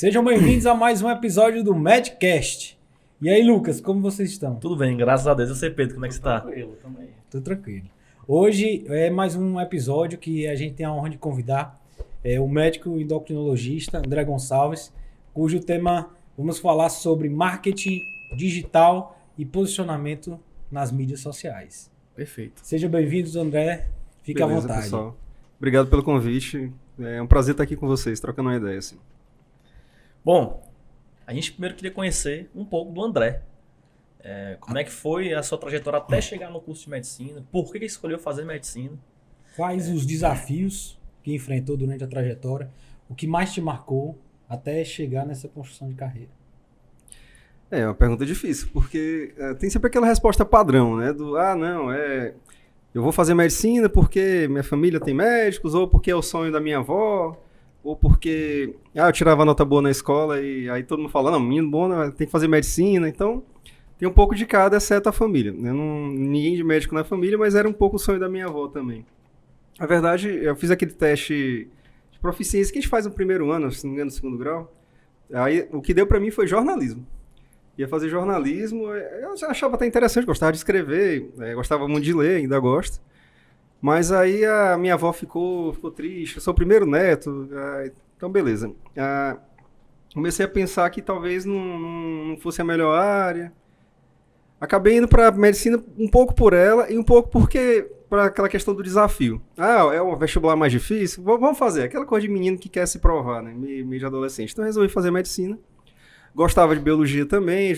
Sejam bem-vindos a mais um episódio do Medcast. E aí, Lucas, como vocês estão? Tudo bem, graças a Deus. Eu sei, Pedro, como é que você tá? Tranquilo também. Tudo tranquilo. Hoje é mais um episódio que a gente tem a honra de convidar o médico endocrinologista André Gonçalves, cujo tema vamos falar sobre marketing digital e posicionamento nas mídias sociais. Perfeito. Sejam bem-vindos, André. Fique à vontade. Pessoal. Obrigado pelo convite. É um prazer estar aqui com vocês, trocando uma ideia. Assim. Bom, a gente primeiro queria conhecer um pouco do André. Como é que foi a sua trajetória até chegar no curso de medicina? Por que escolheu fazer medicina? Quais os desafios que enfrentou durante a trajetória? O que mais te marcou até chegar nessa construção de carreira? É uma pergunta difícil, porque tem sempre aquela resposta padrão, né? Eu vou fazer medicina porque minha família tem médicos, ou porque é o sonho da minha avó, ou porque eu tirava nota boa na escola e aí todo mundo fala, não, menino bom, tem que fazer medicina, então tem um pouco de cada, exceto a família. Ninguém de médico na família, mas era um pouco o sonho da minha avó também. Na verdade, eu fiz aquele teste de proficiência que a gente faz no primeiro ano, se não me engano, no segundo grau. Aí o que deu pra mim foi jornalismo. Ia fazer jornalismo, eu achava até interessante, gostava de escrever, gostava muito de ler, ainda gosto. Mas aí a minha avó ficou triste, eu sou o primeiro neto, então beleza. Comecei a pensar que talvez não fosse a melhor área. Acabei indo para medicina um pouco por ela e um pouco porque para aquela questão do desafio. É o vestibular mais difícil? Vamos fazer, aquela coisa de menino que quer se provar, né? Meio de adolescente. Então resolvi fazer medicina. Gostava de biologia também.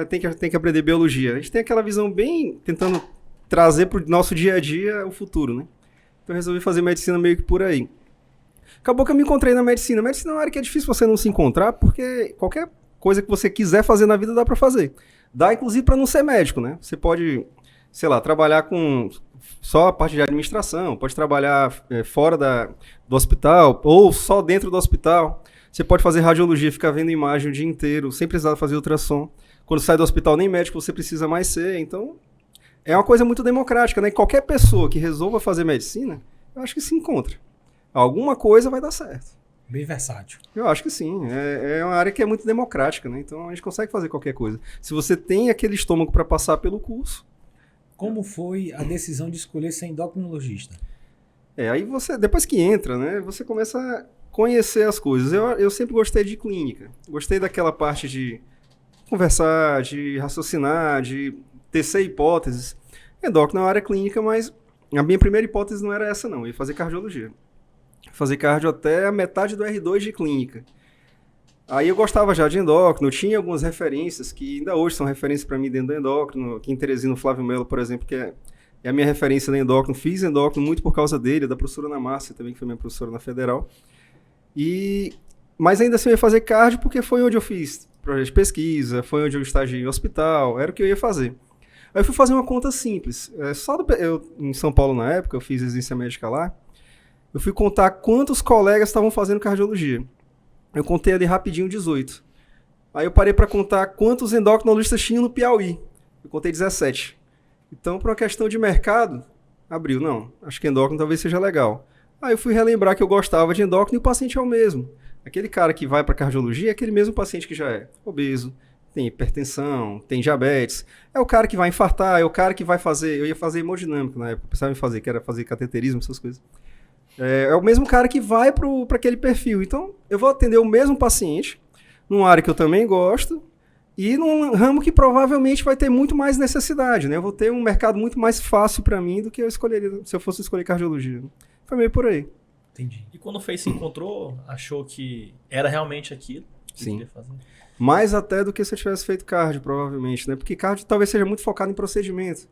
Tem que aprender biologia. A gente tem aquela visão bem tentando trazer para o nosso dia a dia o futuro, né? Então resolvi fazer medicina meio que por aí. Acabou que eu me encontrei na medicina. Medicina é uma área que é difícil você não se encontrar, porque qualquer coisa que você quiser fazer na vida dá para fazer. Dá, inclusive, para não ser médico, né? Você pode, sei lá, trabalhar com só a parte de administração, pode trabalhar fora do hospital ou só dentro do hospital. Você pode fazer radiologia, ficar vendo imagem o dia inteiro, sem precisar fazer ultrassom. Quando sai do hospital, nem médico você precisa mais ser. Então, é uma coisa muito democrática, né? Qualquer pessoa que resolva fazer medicina, eu acho que se encontra. Alguma coisa vai dar certo. Bem versátil. Eu acho que sim. É uma área que é muito democrática, né? Então, a gente consegue fazer qualquer coisa. Se você tem aquele estômago para passar pelo curso. Como foi a decisão de escolher ser endocrinologista? Aí você, depois que entra, né? Você começa a conhecer as coisas. Eu sempre gostei de clínica. Gostei daquela parte de conversar, de raciocinar, de tecer hipóteses. Endócrino é uma área clínica, mas a minha primeira hipótese não era essa, não. Eu ia fazer cardiologia. Fazer cardio até a metade do R2 de clínica. Aí eu gostava já de endócrino, tinha algumas referências que ainda hoje são referências para mim dentro do endócrino. Aqui em Teresina, o Flávio Melo, por exemplo, que é a minha referência no endócrino. Fiz endócrino muito por causa dele, da professora Ana Márcia também, que foi minha professora na Federal. Mas ainda assim eu ia fazer cardio porque foi onde eu fiz projeto de pesquisa, foi onde eu estagiei em hospital, era o que eu ia fazer. Aí eu fui fazer uma conta simples. Em São Paulo na época, eu fiz residência médica lá, eu fui contar quantos colegas estavam fazendo cardiologia. Eu contei ali rapidinho 18. Aí eu parei para contar quantos endocrinologistas tinham no Piauí. Eu contei 17. Então, por uma questão de mercado, abriu. Não, acho que endócrino talvez seja legal. Aí eu fui relembrar que eu gostava de endócrino e o paciente é o mesmo. Aquele cara que vai para cardiologia é aquele mesmo paciente que já é obeso, tem hipertensão, tem diabetes. É o cara que vai infartar, é o cara que vai fazer... Eu ia fazer hemodinâmica na época, pensava em fazer, que era fazer cateterismo, essas coisas. É o mesmo cara que vai para aquele perfil. Então, eu vou atender o mesmo paciente, numa área que eu também gosto, e num ramo que provavelmente vai ter muito mais necessidade, né? Eu vou ter um mercado muito mais fácil para mim do que eu escolheria se eu fosse escolher cardiologia. Foi meio por aí. Entendi. E quando se encontrou, achou que era realmente aquilo que Sim. queria fazer? Mais até do que se eu tivesse feito cardio, provavelmente, né? Porque cardio talvez seja muito focado em procedimento.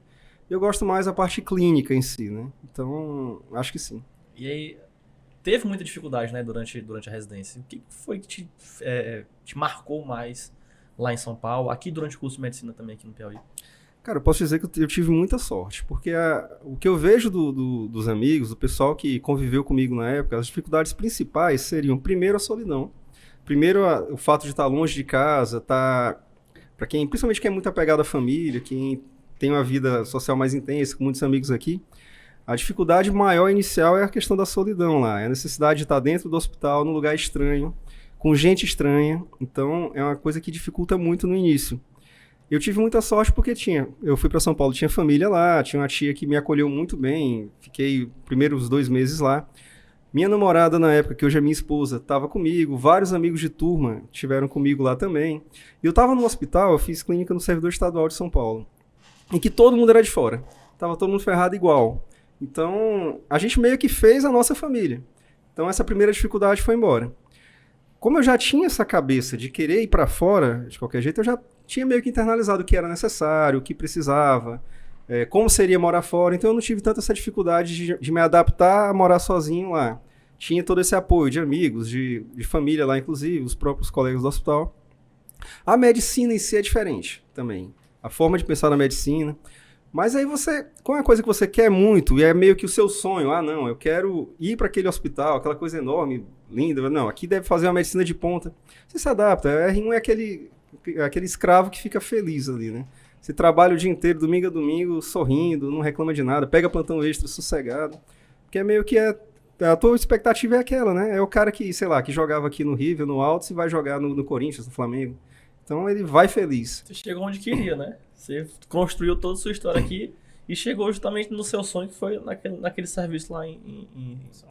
Eu gosto mais da parte clínica em si, né? Então, acho que sim. E aí, teve muita dificuldade, né, durante a residência. O que foi que te marcou mais lá em São Paulo, aqui durante o curso de medicina também, aqui no Piauí? Cara, eu posso dizer que eu tive muita sorte, porque o que eu vejo dos amigos, do pessoal que conviveu comigo na época, as dificuldades principais seriam, primeiro, a solidão. Primeiro, o fato de estar longe de casa, para quem, principalmente quem é muito apegado à família, quem tem uma vida social mais intensa, com muitos amigos aqui, a dificuldade maior inicial é a questão da solidão lá, é a necessidade de estar dentro do hospital, num lugar estranho, com gente estranha, então é uma coisa que dificulta muito no início. Eu tive muita sorte porque eu fui para São Paulo, tinha família lá, tinha uma tia que me acolheu muito bem, fiquei primeiros 2 meses lá. Minha namorada na época, que hoje é minha esposa, estava comigo, vários amigos de turma estiveram comigo lá também. E eu estava no hospital, eu fiz clínica no Servidor Estadual de São Paulo, em que todo mundo era de fora, estava todo mundo ferrado igual. Então, a gente meio que fez a nossa família. Então, essa primeira dificuldade foi embora. Como eu já tinha essa cabeça de querer ir para fora, de qualquer jeito, eu já tinha meio que internalizado o que era necessário, o que precisava, como seria morar fora. Então eu não tive tanta essa dificuldade de me adaptar a morar sozinho lá. Tinha todo esse apoio de amigos, de família lá, inclusive, os próprios colegas do hospital. A medicina em si é diferente também. A forma de pensar na medicina. Mas aí com a coisa que você quer muito, e é meio que o seu sonho, não, eu quero ir para aquele hospital, aquela coisa enorme, linda, não, aqui deve fazer uma medicina de ponta. Você se adapta, R1 é aquele escravo que fica feliz ali, né? Você trabalha o dia inteiro, domingo a domingo, sorrindo, não reclama de nada, pega plantão extra, sossegado, porque é meio que a tua expectativa é aquela, né? É o cara que, sei lá, que jogava aqui no River, no Altos, e vai jogar no Corinthians, no Flamengo. Então ele vai feliz. Você chegou onde queria, né? Você construiu toda a sua história aqui e chegou justamente no seu sonho, que foi naquele serviço lá em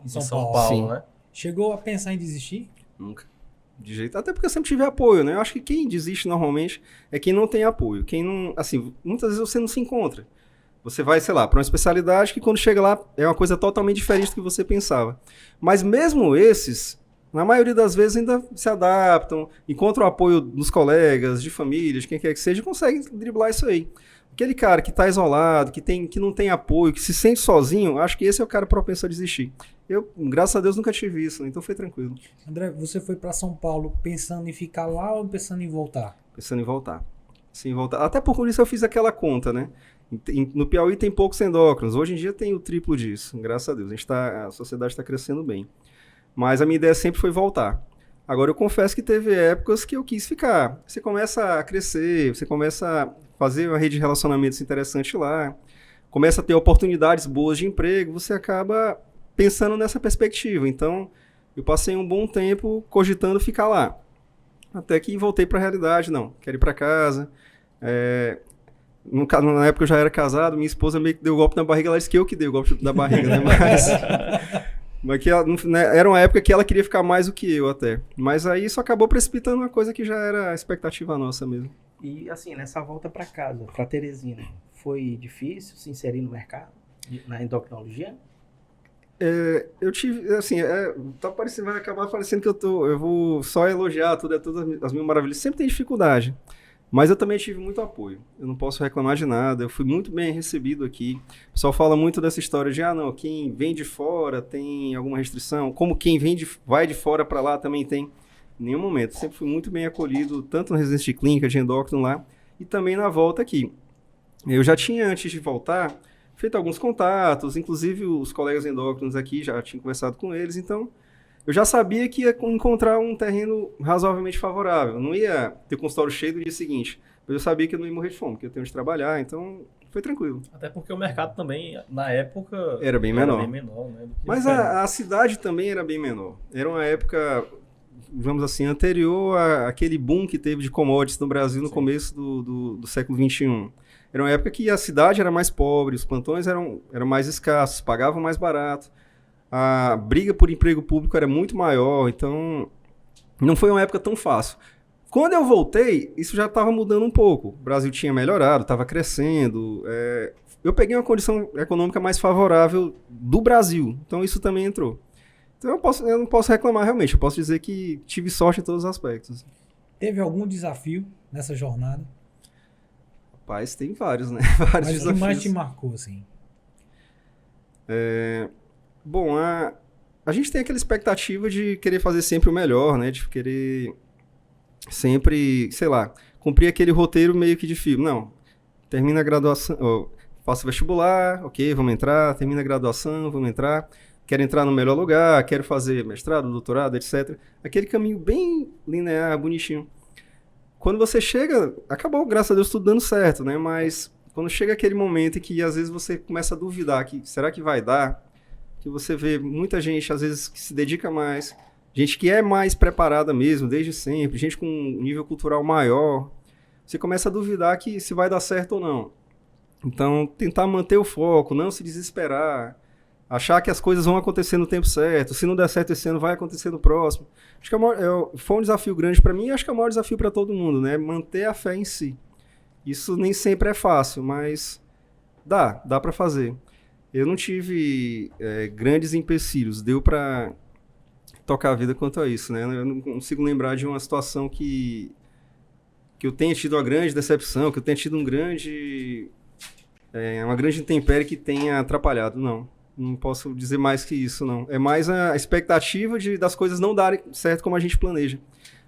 São Paulo, Sim. né? Chegou a pensar em desistir? Nunca. De jeito. Até porque eu sempre tive apoio, né? Eu acho que quem desiste normalmente é quem não tem apoio. Quem não. Assim, muitas vezes você não se encontra. Você vai, sei lá, para uma especialidade que quando chega lá é uma coisa totalmente diferente do que você pensava. Mas mesmo esses, na maioria das vezes ainda se adaptam, encontram o apoio dos colegas, de família, de quem quer que seja, e conseguem driblar isso aí. Aquele cara que está isolado, que não tem apoio, que se sente sozinho, acho que esse é o cara propenso a desistir. Eu, graças a Deus, nunca tive isso, então foi tranquilo. André, você foi para São Paulo pensando em ficar lá ou pensando em voltar? Pensando em voltar. Sim, voltar. Até por isso eu fiz aquela conta, né? No Piauí tem poucos endócrinos. Hoje em dia tem o triplo disso, graças a Deus. A sociedade está crescendo bem. Mas a minha ideia sempre foi voltar. Agora, eu confesso que teve épocas que eu quis ficar. Você começa a crescer, você começa a fazer uma rede de relacionamentos interessante lá, começa a ter oportunidades boas de emprego, você acaba pensando nessa perspectiva. Então, eu passei um bom tempo cogitando ficar lá. Até que voltei para a realidade. Não, quero ir para casa. Na época eu já era casado, minha esposa meio que deu o golpe na barriga, ela disse que eu que dei o golpe da barriga, né? Mas que ela, né, era uma época que ela queria ficar mais do que eu até. Mas aí isso acabou precipitando uma coisa que já era a expectativa nossa mesmo. E assim, nessa volta para casa, para Teresina, foi difícil se inserir no mercado, na endocrinologia? Eu tive, assim, vai acabar parecendo que eu vou só elogiar todas as mil maravilhas. Sempre tem dificuldade. Mas eu também tive muito apoio. Eu não posso reclamar de nada. Eu fui muito bem recebido aqui. O pessoal fala muito dessa história de, não, quem vem de fora tem alguma restrição. Como quem vai de fora para lá também tem. Em nenhum momento. Sempre fui muito bem acolhido, tanto na residência de clínica, de endócrino lá, e também na volta aqui. Eu já tinha, antes de voltar, feito alguns contatos, inclusive os colegas endócrinos aqui, já tinha conversado com eles, então eu já sabia que ia encontrar um terreno razoavelmente favorável. Não ia ter consultório cheio no dia seguinte, mas eu sabia que eu não ia morrer de fome, que eu tenho de trabalhar, então foi tranquilo. Até porque o mercado também, na época, era bem menor, né, mas a cidade também era bem menor. Era uma época, vamos assim, anterior àquele boom que teve de commodities no Brasil no começo do século XXI. Era uma época que a cidade era mais pobre, os plantões eram mais escassos, pagavam mais barato. A briga por emprego público era muito maior, então não foi uma época tão fácil. Quando eu voltei, isso já estava mudando um pouco. O Brasil tinha melhorado, estava crescendo. Eu peguei uma condição econômica mais favorável do Brasil, então isso também entrou. Então eu não posso reclamar realmente, eu posso dizer que tive sorte em todos os aspectos. Teve algum desafio nessa jornada? Rapaz, tem vários, né? Vários Mas o desafios. que mais te marcou, assim? Bom, a gente tem aquela expectativa de querer fazer sempre o melhor, né? De querer sempre, sei lá, cumprir aquele roteiro meio que de filme. Não, termina a graduação, faço vestibular, ok, vamos entrar, termina a graduação, vamos entrar, quero entrar no melhor lugar, quero fazer mestrado, doutorado, etc. Aquele caminho bem linear, bonitinho. Quando você chega, acabou, graças a Deus, tudo dando certo, né? Mas quando chega aquele momento em que às vezes você começa a duvidar que será que vai dar? Que você vê muita gente, às vezes, que se dedica mais, gente que é mais preparada mesmo, desde sempre, gente com um nível cultural maior, você começa a duvidar que se vai dar certo ou não. Então, tentar manter o foco, não se desesperar, achar que as coisas vão acontecer no tempo certo, se não der certo esse ano, vai acontecer no próximo. Acho que foi um desafio grande para mim e acho que é o maior desafio para todo mundo, né? Manter a fé em si. Isso nem sempre é fácil, mas dá para fazer. Eu não tive grandes empecilhos, deu para tocar a vida quanto a isso, né? Eu não consigo lembrar de uma situação que eu tenha tido uma grande decepção, que eu tenha tido uma grande intempérie que tenha atrapalhado, não. Não posso dizer mais que isso, não. É mais a expectativa das coisas não darem certo como a gente planeja.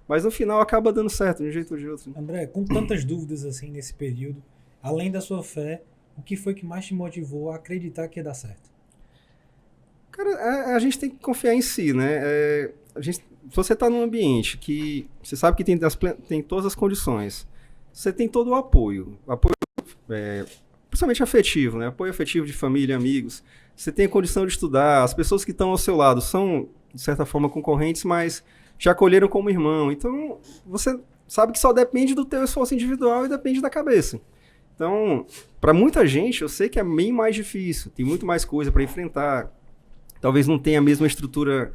Mas no final acaba dando certo, de um jeito ou de outro. André, com tantas dúvidas assim nesse período, além da sua fé, o que foi que mais te motivou a acreditar que ia dar certo? Cara, a gente tem que confiar em si, né? Se você está num ambiente que você sabe que tem todas as condições, você tem todo o apoio principalmente afetivo, né? Apoio afetivo de família, amigos. Você tem a condição de estudar, as pessoas que estão ao seu lado são, de certa forma, concorrentes, mas já acolheram como irmão. Então, você sabe que só depende do teu esforço individual e depende da cabeça. Então, para muita gente, eu sei que é bem mais difícil, tem muito mais coisa para enfrentar. Talvez não tenha a mesma estrutura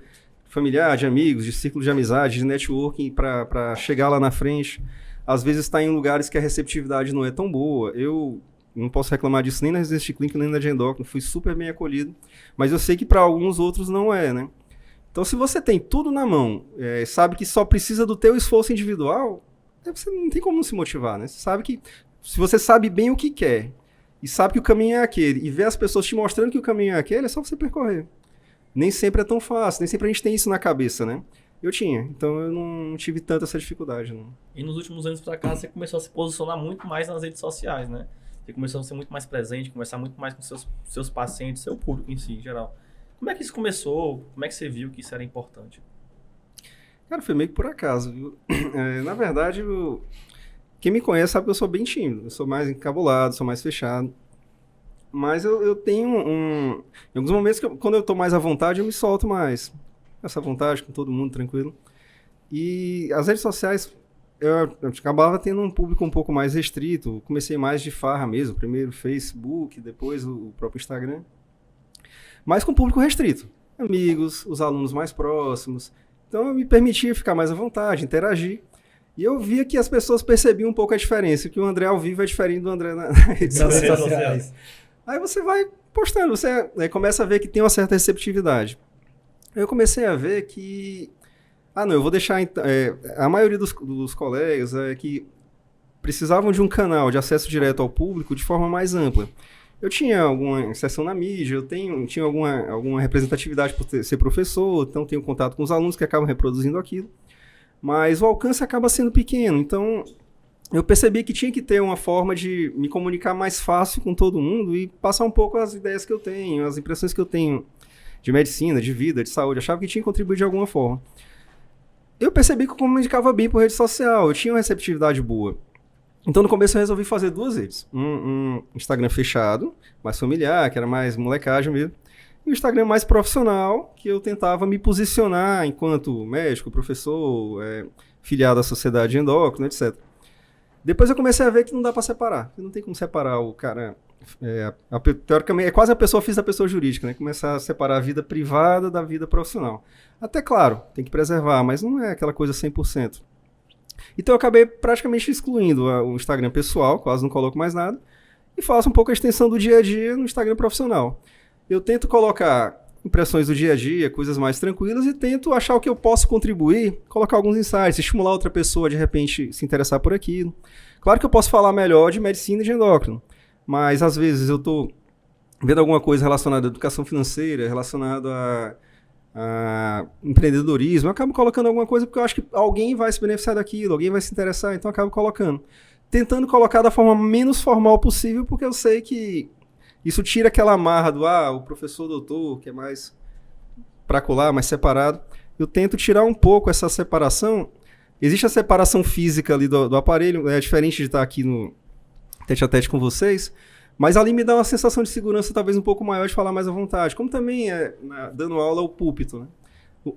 familiar, de amigos, de círculo de amizade, de networking para chegar lá na frente. Às vezes está em lugares que a receptividade não é tão boa. Eu não posso reclamar disso nem na residência clínica, nem na de endócrino. Fui super bem acolhido. Mas eu sei que para alguns outros não é, né? Então, se você tem tudo na mão, sabe que só precisa do teu esforço individual, você não tem como não se motivar, né? Você sabe que, se você sabe bem o que quer, e sabe que o caminho é aquele, e vê as pessoas te mostrando que o caminho é aquele, é só você percorrer. Nem sempre é tão fácil, nem sempre a gente tem isso na cabeça, né? Eu tinha, então eu não tive tanta essa dificuldade, não. E nos últimos anos pra cá, você começou a se posicionar muito mais nas redes sociais, né? Você começou a ser muito mais presente, conversar muito mais com seus pacientes, seu público em si, em geral. Como é que isso começou? Como é que você viu que isso era importante? Cara, foi meio que por acaso, viu? Na verdade, quem me conhece sabe que eu sou bem tímido. Eu sou mais encabulado, sou mais fechado. Mas eu tenho em alguns momentos, quando eu tô mais à vontade, eu me solto mais. Essa vontade, com todo mundo tranquilo. E as redes sociais, eu acabava tendo um público um pouco mais restrito. Comecei mais de farra mesmo. Primeiro Facebook, depois o próprio Instagram. Mas com público restrito. Amigos, os alunos mais próximos. Então eu me permitia ficar mais à vontade, interagir. E eu via que as pessoas percebiam um pouco a diferença, que o André ao vivo é diferente do André nas redes sociais. Aí você vai postando, você começa a ver que tem uma certa receptividade. Eu comecei a ver que... eu vou deixar... a maioria dos colegas que precisavam de um canal de acesso direto ao público de forma mais ampla. Eu tinha alguma inserção na mídia, tinha alguma representatividade por ser professor, então tenho contato com os alunos que acabam reproduzindo aquilo. Mas o alcance acaba sendo pequeno, então eu percebi que tinha que ter uma forma de me comunicar mais fácil com todo mundo e passar um pouco as ideias que eu tenho, as impressões que eu tenho de medicina, de vida, de saúde. Eu achava que tinha que contribuir de alguma forma. Eu percebi que eu comunicava bem por rede social, eu tinha uma receptividade boa. Então, no começo, eu resolvi fazer 2 redes. Um Instagram fechado, mais familiar, que era mais molecagem mesmo. E um Instagram mais profissional, que eu tentava me posicionar enquanto médico, professor, filiado à sociedade endócrina, etc. Depois eu comecei a ver que não dá para separar. Não tem como separar o cara... teoricamente, é quase a pessoa física da pessoa jurídica, né? Começar a separar a vida privada da vida profissional. Até claro, tem que preservar, mas não é aquela coisa 100%. Então eu acabei praticamente excluindo o Instagram pessoal, quase não coloco mais nada, e faço um pouco a extensão do dia a dia no Instagram profissional. Eu tento colocar impressões do dia a dia, coisas mais tranquilas, e tento achar o que eu posso contribuir, colocar alguns insights, estimular outra pessoa a de repente se interessar por aquilo. Claro que eu posso falar melhor de medicina e de endócrino, mas às vezes eu estou vendo alguma coisa relacionada à educação financeira, relacionada a empreendedorismo, eu acabo colocando alguma coisa porque eu acho que alguém vai se beneficiar daquilo, alguém vai se interessar, então eu acabo colocando. Tentando colocar da forma menos formal possível, porque eu sei que isso tira aquela amarra do o professor doutor, que é mais pracular, mais separado. Eu tento tirar um pouco essa separação. Existe a separação física ali do aparelho, é diferente de estar aqui no tete-a-tete com vocês, mas ali me dá uma sensação de segurança talvez um pouco maior de falar mais à vontade. Como também dando aula ao púlpito, né?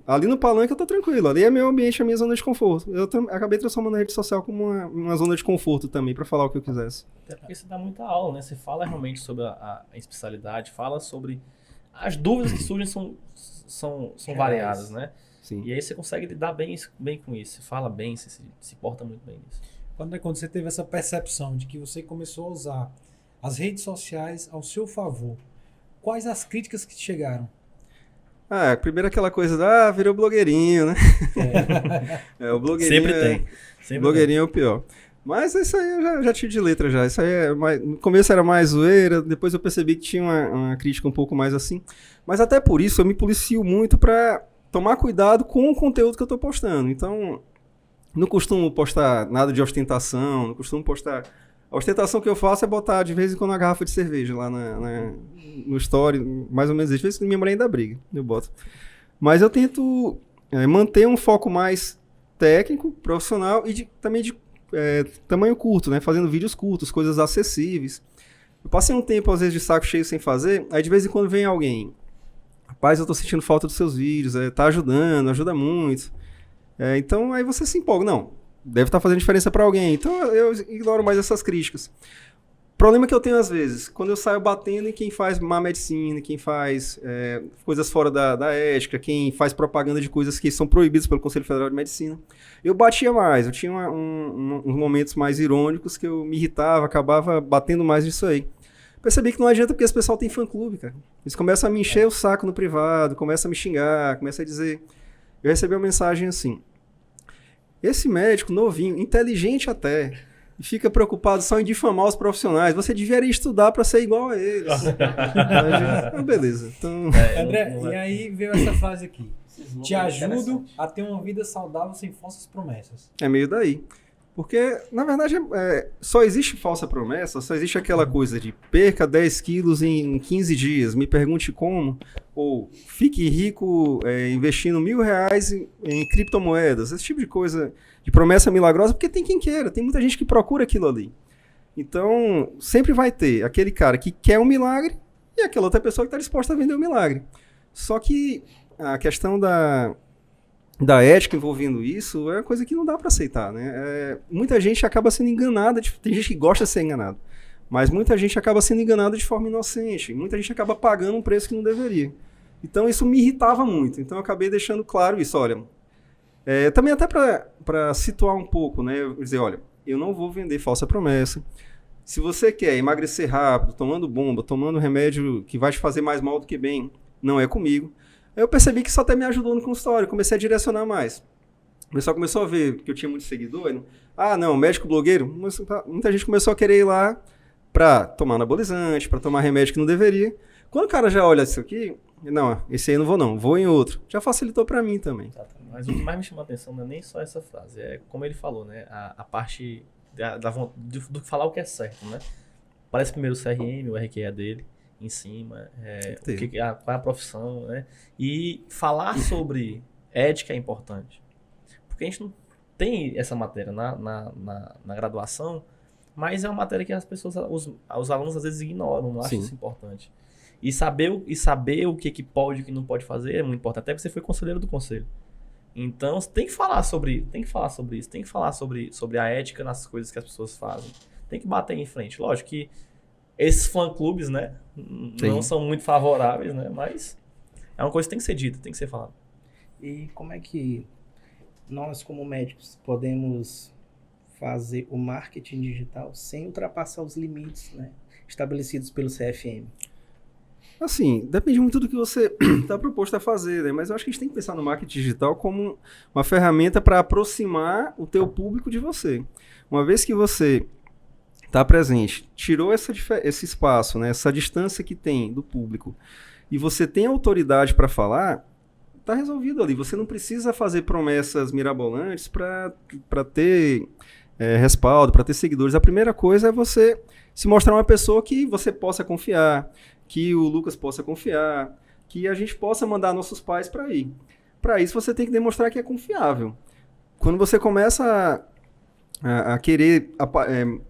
Ali no palanque eu tô tranquilo, ali é meu ambiente, a minha zona de conforto. Eu acabei transformando a rede social como uma zona de conforto também, para falar o que eu quisesse. Até porque você dá muita aula, né? Você fala realmente sobre a especialidade, fala sobre... As dúvidas que surgem são variadas, né? Sim. E aí você consegue lidar bem com isso. Você fala bem, você se porta muito bem nisso. Quando você teve essa percepção de que você começou a usar as redes sociais ao seu favor, quais as críticas que te chegaram? Primeiro aquela coisa virou blogueirinho, né? O blogueirinho Sempre tem. Sempre blogueirinho é o pior. Mas isso aí eu já tive de letra já. Isso aí no começo era mais zoeira, depois eu percebi que tinha uma crítica um pouco mais assim. Mas até por isso eu me policio muito pra tomar cuidado com o conteúdo que eu tô postando. Então, não costumo postar nada de ostentação, não costumo postar... A ostentação que eu faço é botar de vez em quando uma garrafa de cerveja lá no story, mais ou menos isso. De vez em quando minha mulher ainda briga, eu boto. Mas eu tento manter um foco mais técnico, profissional e também de tamanho curto, né? Fazendo vídeos curtos, coisas acessíveis. Eu passei um tempo, às vezes, de saco cheio sem fazer, aí de vez em quando vem alguém. Rapaz, eu tô sentindo falta dos seus vídeos, tá ajudando, ajuda muito. Então aí você se empolga. Não, deve estar fazendo diferença para alguém. Então eu ignoro mais essas críticas. O problema que eu tenho às vezes, quando eu saio batendo em quem faz má medicina, quem faz coisas fora da ética, quem faz propaganda de coisas que são proibidas pelo Conselho Federal de Medicina, eu batia mais. Eu tinha uns momentos mais irônicos que eu me irritava, acabava batendo mais nisso aí. Percebi que não adianta porque esse pessoal tem fã-clube, cara. Eles começam a me encher o saco no privado, começam a me xingar, começam a dizer... Eu recebi uma mensagem assim: esse médico novinho, inteligente até, e fica preocupado só em difamar os profissionais, você deveria estudar para ser igual a eles. Beleza. Então... André, e aí veio essa frase aqui: te ajudo a ter uma vida saudável sem falsas promessas. É meio daí. Porque, na verdade, só existe falsa promessa, só existe aquela coisa de perca 10 quilos em 15 dias, me pergunte como, ou fique rico investindo R$1.000 em criptomoedas, esse tipo de coisa, de promessa milagrosa, porque tem quem queira, tem muita gente que procura aquilo ali. Então, sempre vai ter aquele cara que quer um milagre e aquela outra pessoa que está disposta a vender o milagre. Só que a questão da ética envolvendo isso é uma coisa que não dá para aceitar, né? Muita gente acaba sendo enganada, tem gente que gosta de ser enganado, mas muita gente acaba sendo enganada de forma inocente, muita gente acaba pagando um preço que não deveria. Então isso me irritava muito, então eu acabei deixando claro isso, olha, também até para situar um pouco, né? Eu dizer, olha, eu não vou vender falsa promessa. Se você quer emagrecer rápido, tomando bomba, tomando remédio que vai te fazer mais mal do que bem, não é comigo. Aí eu percebi que isso até me ajudou no consultório, comecei a direcionar mais. O pessoal começou a ver que eu tinha muito seguidor. Não, médico blogueiro. Muita gente começou a querer ir lá para tomar anabolizante, para tomar remédio que não deveria. Quando o cara já olha isso aqui, não, esse aí eu não vou não, vou em outro. Já facilitou para mim também. Mas o que mais me chamou a atenção não é nem só essa frase, é como ele falou, né? A parte do falar o que é certo, né? Parece primeiro o CRM, o RQE dele. Em cima, qual é a profissão, né? E falar sobre ética é importante. Porque a gente não tem essa matéria na graduação, mas é uma matéria que as pessoas, os alunos às vezes ignoram, não acham isso importante. E saber o que pode e o que não pode fazer é muito importante, até porque você foi conselheiro do conselho. Então, você tem que falar sobre isso, tem que falar sobre a ética nas coisas que as pessoas fazem. Tem que bater em frente. Lógico que esses fã-clubes, né, não são muito favoráveis, né, mas é uma coisa que tem que ser dita, tem que ser falada. E como é que nós, como médicos, podemos fazer o marketing digital sem ultrapassar os limites, né, estabelecidos pelo CFM? Assim, depende muito do que você está proposto a fazer, né? Mas eu acho que a gente tem que pensar no marketing digital como uma ferramenta para aproximar o teu público de você. Uma vez que você está presente, tirou esse espaço, né, essa distância que tem do público, e você tem autoridade para falar, está resolvido ali. Você não precisa fazer promessas mirabolantes para ter respaldo, para ter seguidores. A primeira coisa é você se mostrar uma pessoa que você possa confiar, que o Lucas possa confiar, que a gente possa mandar nossos pais para ir. Para isso você tem que demonstrar que é confiável. Quando você começa a querer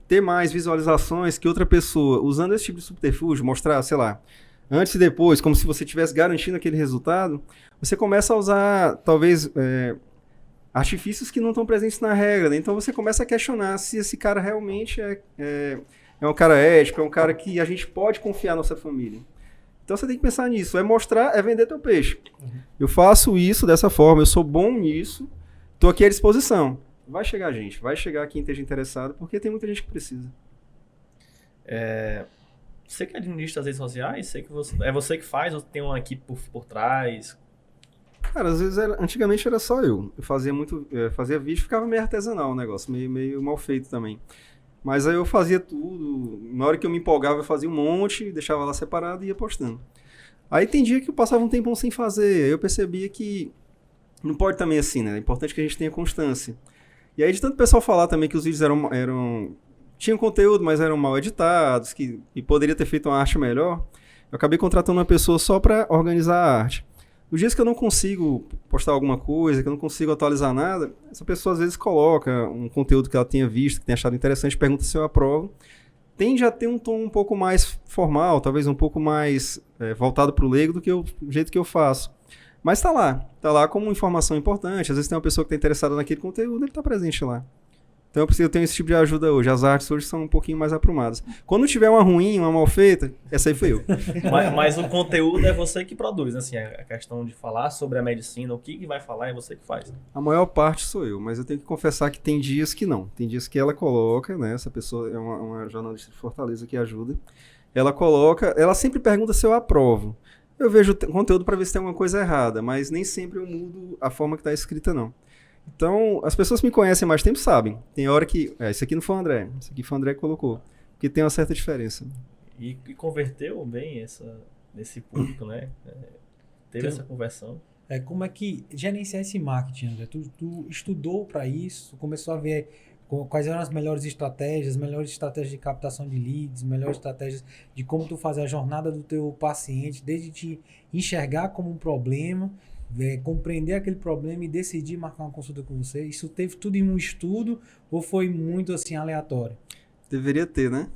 ter mais visualizações que outra pessoa, usando esse tipo de subterfúgio, mostrar, sei lá, antes e depois, como se você estivesse garantindo aquele resultado, você começa a usar, talvez, artifícios que não estão presentes na regra, né? Então você começa a questionar se esse cara realmente é um cara ético, é um cara que a gente pode confiar na nossa família. Então você tem que pensar nisso, é vender teu peixe. Eu faço isso dessa forma, eu sou bom nisso, estou aqui à disposição. Vai chegar gente, vai chegar quem esteja interessado, porque tem muita gente que precisa. Você que administra as redes sociais, é você que faz ou tem uma equipe por trás? Cara, às vezes, antigamente era só eu. Eu fazia vídeo, ficava meio artesanal o negócio, meio mal feito também. Mas aí eu fazia tudo, na hora que eu me empolgava eu fazia um monte, deixava lá separado e ia postando. Aí tem dia que eu passava um tempão sem fazer, aí eu percebia que não pode também assim, né? É importante que a gente tenha constância. E aí de tanto pessoal falar também que os vídeos tinham conteúdo, mas eram mal editados, e poderia ter feito uma arte melhor, eu acabei contratando uma pessoa só para organizar a arte. Nos dias que eu não consigo postar alguma coisa, que eu não consigo atualizar nada, essa pessoa às vezes coloca um conteúdo que ela tenha visto, que tenha achado interessante, pergunta se eu aprovo. Tende a ter um tom um pouco mais formal, talvez um pouco mais voltado para o leigo do que o jeito que eu faço. Mas tá lá como informação importante. Às vezes tem uma pessoa que está interessada naquele conteúdo, ele está presente lá. Então eu tenho esse tipo de ajuda hoje. As artes hoje são um pouquinho mais aprumadas. Quando tiver uma ruim, uma mal feita, essa aí foi eu. Mas o conteúdo é você que produz, né? Assim, a questão de falar sobre a medicina, o que vai falar é você que faz. A maior parte sou eu, mas eu tenho que confessar que tem dias que não. Tem dias que ela coloca, né? Essa pessoa é uma jornalista de Fortaleza que ajuda. Ela sempre pergunta se eu aprovo. Eu vejo o conteúdo para ver se tem alguma coisa errada, mas nem sempre eu mudo a forma que está escrita, não. Então, as pessoas que me conhecem há mais tempo sabem. Tem hora que... isso aqui não foi o André. Isso aqui foi o André que colocou. Porque tem uma certa diferença. E converteu bem esse público, né? Teve essa conversão. Como é que gerenciar esse marketing, André? Tu estudou para isso, começou a ver quais eram as melhores estratégias de captação de leads, melhores estratégias de como tu fazer a jornada do teu paciente, desde te enxergar como um problema, compreender aquele problema e decidir marcar uma consulta com você. Isso teve tudo em um estudo ou foi muito assim aleatório? Deveria ter, né?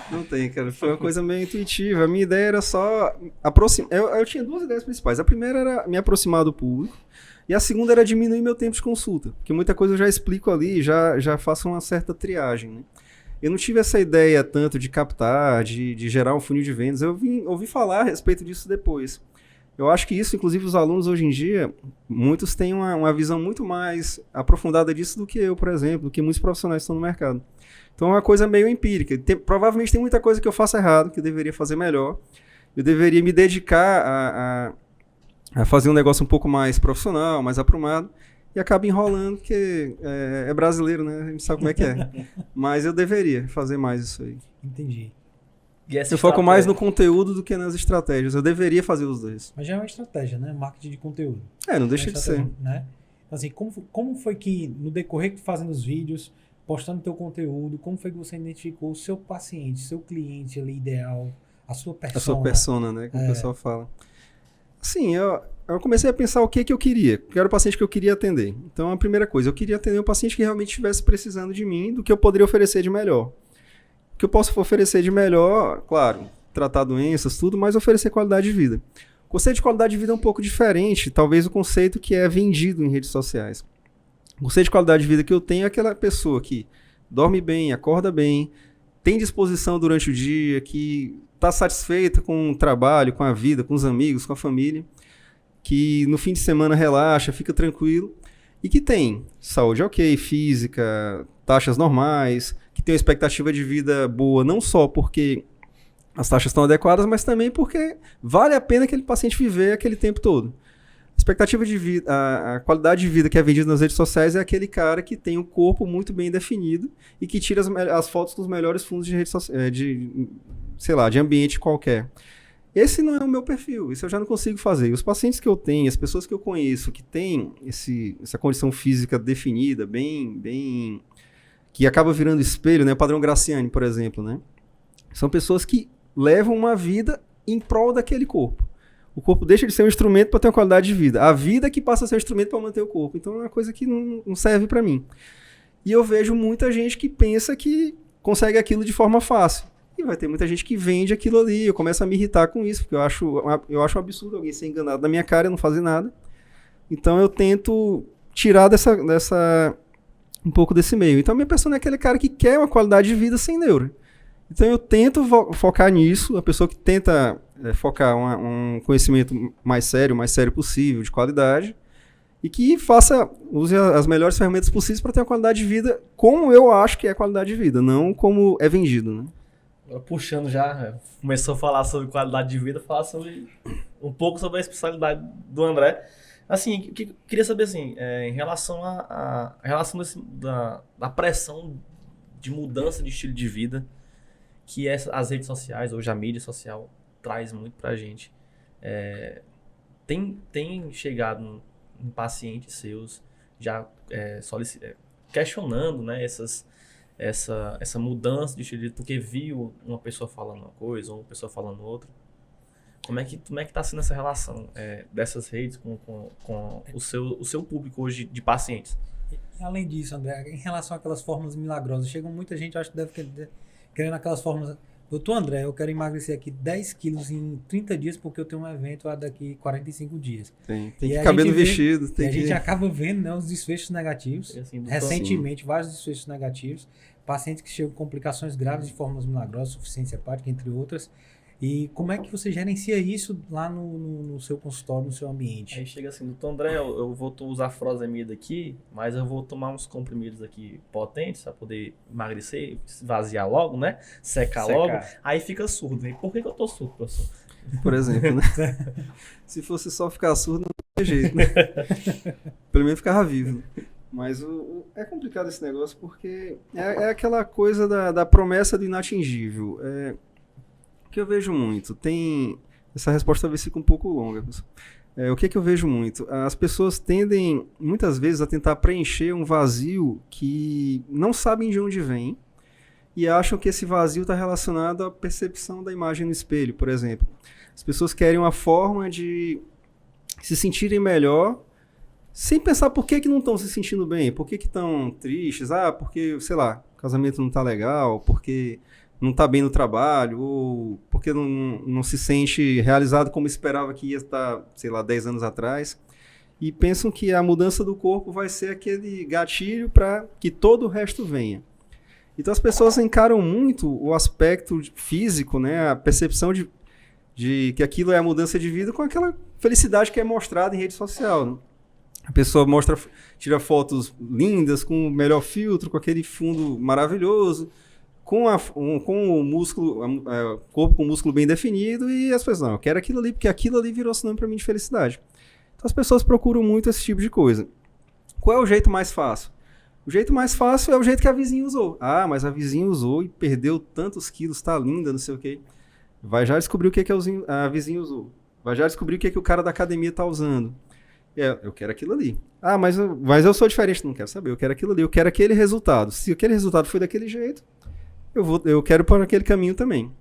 Não tem, cara. Foi uma coisa meio intuitiva. A minha ideia era só aproximar. Eu tinha duas ideias principais. A primeira era me aproximar do público. E a segunda era diminuir meu tempo de consulta. Porque muita coisa eu já explico ali, já faço uma certa triagem, né? Eu não tive essa ideia tanto de captar, de gerar um funil de vendas. Eu ouvi falar a respeito disso depois. Eu acho que isso, inclusive os alunos hoje em dia, muitos têm uma visão muito mais aprofundada disso do que eu, por exemplo, do que muitos profissionais que estão no mercado. Então é uma coisa meio empírica. Provavelmente tem muita coisa que eu faço errado, que eu deveria fazer melhor. Eu deveria me dedicar a fazer um negócio um pouco mais profissional, mais aprumado, e acaba enrolando, porque é brasileiro, né? A gente sabe como é que é. Mas eu deveria fazer mais isso aí. Entendi. Eu foco mais no conteúdo do que nas estratégias. Eu deveria fazer os dois. Mas já é uma estratégia, né? Marketing de conteúdo. Não deixa de ser. Né? Assim, como foi que, no decorrer de fazendo os vídeos, postando teu conteúdo, como foi que você identificou o seu paciente, seu cliente ali ideal, a sua persona? A sua persona, né? Como o pessoal fala. Sim, eu comecei a pensar o que eu queria. Que era o paciente que eu queria atender. Então, a primeira coisa, eu queria atender um paciente que realmente estivesse precisando de mim, do que eu poderia oferecer de melhor. O que eu posso oferecer de melhor, claro, tratar doenças, tudo, mas oferecer qualidade de vida. O conceito de qualidade de vida é um pouco diferente, talvez o conceito que é vendido em redes sociais. O conceito de qualidade de vida que eu tenho é aquela pessoa que dorme bem, acorda bem, tem disposição durante o dia, que está satisfeita com o trabalho, com a vida, com os amigos, com a família, que no fim de semana relaxa, fica tranquilo, e que tem saúde ok, física, taxas normais, que tem uma expectativa de vida boa, não só porque as taxas estão adequadas, mas também porque vale a pena aquele paciente viver aquele tempo todo. A expectativa de vida, a qualidade de vida que é vendida nas redes sociais é aquele cara que tem um corpo muito bem definido e que tira as fotos dos melhores fundos de rede de ambiente qualquer. Esse não é o meu perfil, isso eu já não consigo fazer. E os pacientes que eu tenho, as pessoas que eu conheço que têm essa condição física definida, bem que acaba virando espelho, né? O padrão Graciani, por exemplo, né? São pessoas que levam uma vida em prol daquele corpo. O corpo deixa de ser um instrumento para ter uma qualidade de vida. A vida que passa a ser um instrumento para manter o corpo. Então é uma coisa que não serve para mim. E eu vejo muita gente que pensa que consegue aquilo de forma fácil. E vai ter muita gente que vende aquilo ali. Eu começo a me irritar com isso, porque eu acho um absurdo alguém ser enganado na minha cara e não fazer nada. Então eu tento tirar um pouco desse meio. Então minha persona é aquele cara que quer uma qualidade de vida sem neuro. Então eu tento focar nisso, a pessoa que tenta focar um conhecimento mais sério possível, de qualidade, e que use as melhores ferramentas possíveis para ter uma qualidade de vida como eu acho que é a qualidade de vida, não como é vendido, né? Agora, puxando já, começou a falar sobre qualidade de vida, falar um pouco sobre a especialidade do André. Assim, queria saber assim, em relação a relação da pressão de mudança de estilo de vida que as redes sociais, hoje a mídia social, traz muito pra gente. Tem chegado em pacientes seus já questionando, né, essa mudança de estilo de vida, porque viu uma pessoa falando uma coisa ou uma pessoa falando outra. Como é que tá sendo essa relação dessas redes com o seu público hoje de pacientes? E, além disso, André, em relação àquelas fórmulas milagrosas, chegam muita gente, acho que deve querendo aquelas fórmulas. Doutor André, eu quero emagrecer aqui 10 quilos em 30 dias porque eu tenho um evento daqui 45 dias. Tem que caber no vestido. A gente acaba vendo, né, os desfechos negativos. Assim, Recentemente, vários desfechos negativos. Pacientes que chegam com complicações graves de fórmulas milagrosas, insuficiência hepática, entre outras. E como é que você gerencia isso lá no seu consultório, no seu ambiente? Aí chega assim, doutor André, eu vou usar furosemida aqui, mas eu vou tomar uns comprimidos aqui potentes para poder emagrecer, esvaziar logo, né? Secar logo. Aí fica surdo. E por que eu tô surdo, professor? Por exemplo, né? Se fosse só ficar surdo, não tem jeito, né? Pelo menos ficava vivo. Mas é complicado esse negócio porque é aquela coisa da promessa do inatingível. O que eu vejo muito, essa resposta talvez fique um pouco longa, pessoal. O que eu vejo muito? As pessoas tendem, muitas vezes, a tentar preencher um vazio que não sabem de onde vem e acham que esse vazio está relacionado à percepção da imagem no espelho, por exemplo. As pessoas querem uma forma de se sentirem melhor sem pensar por que não estão se sentindo bem, por que estão tristes, porque, sei lá, o casamento não está legal, porque não está bem no trabalho, ou porque não se sente realizado como esperava que ia estar, sei lá, 10 anos atrás. E pensam que a mudança do corpo vai ser aquele gatilho para que todo o resto venha. Então as pessoas encaram muito o aspecto físico, né, a percepção de que aquilo é a mudança de vida com aquela felicidade que é mostrada em rede social, né? A pessoa tira fotos lindas, com o melhor filtro, com aquele fundo maravilhoso, com o músculo, corpo com o músculo bem definido, e as pessoas, não, eu quero aquilo ali, porque aquilo ali virou sinônimo para mim de felicidade. Então as pessoas procuram muito esse tipo de coisa. Qual é o jeito mais fácil? O jeito mais fácil é o jeito que a vizinha usou. Mas a vizinha usou e perdeu tantos quilos, tá linda, não sei o quê. Vai já descobrir o que a vizinha usou. Vai já descobrir o que o cara da academia tá usando. Eu quero aquilo ali. Mas eu sou diferente, não quero saber, eu quero aquilo ali, eu quero aquele resultado. Se aquele resultado foi daquele jeito, eu quero por aquele caminho também.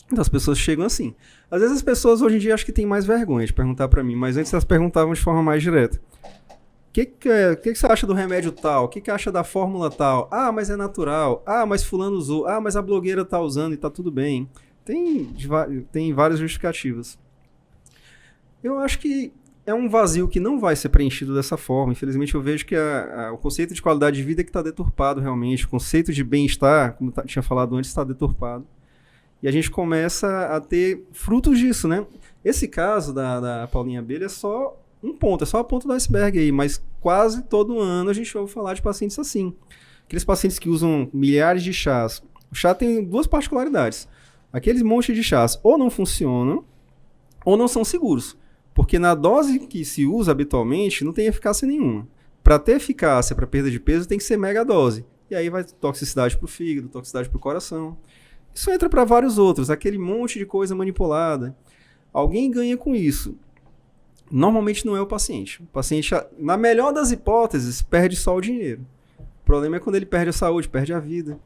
Então as pessoas chegam assim. Às vezes as pessoas hoje em dia acham que tem mais vergonha de perguntar pra mim, mas antes elas perguntavam de forma mais direta. O que você acha do remédio tal? O que acha da fórmula tal? Mas é natural. Mas fulano usou. Mas a blogueira tá usando e tá tudo bem. Tem várias justificativas. Eu acho que é um vazio que não vai ser preenchido dessa forma. Infelizmente, eu vejo que o conceito de qualidade de vida é que está deturpado realmente. O conceito de bem-estar, como eu tinha falado antes, está deturpado. E a gente começa a ter frutos disso, né? Esse caso da Paulinha Abelha é só um ponto, é só a ponta do iceberg aí, mas quase todo ano a gente ouve falar de pacientes assim. Aqueles pacientes que usam milhares de chás. O chá tem duas particularidades. Aqueles montes de chás ou não funcionam ou não são seguros. Porque na dose que se usa habitualmente, não tem eficácia nenhuma. Para ter eficácia para perda de peso, tem que ser mega dose. E aí vai toxicidade para o fígado, toxicidade para o coração. Isso entra para vários outros, aquele monte de coisa manipulada. Alguém ganha com isso. Normalmente não é o paciente. O paciente, na melhor das hipóteses, perde só o dinheiro. O problema é quando ele perde a saúde, perde a vida.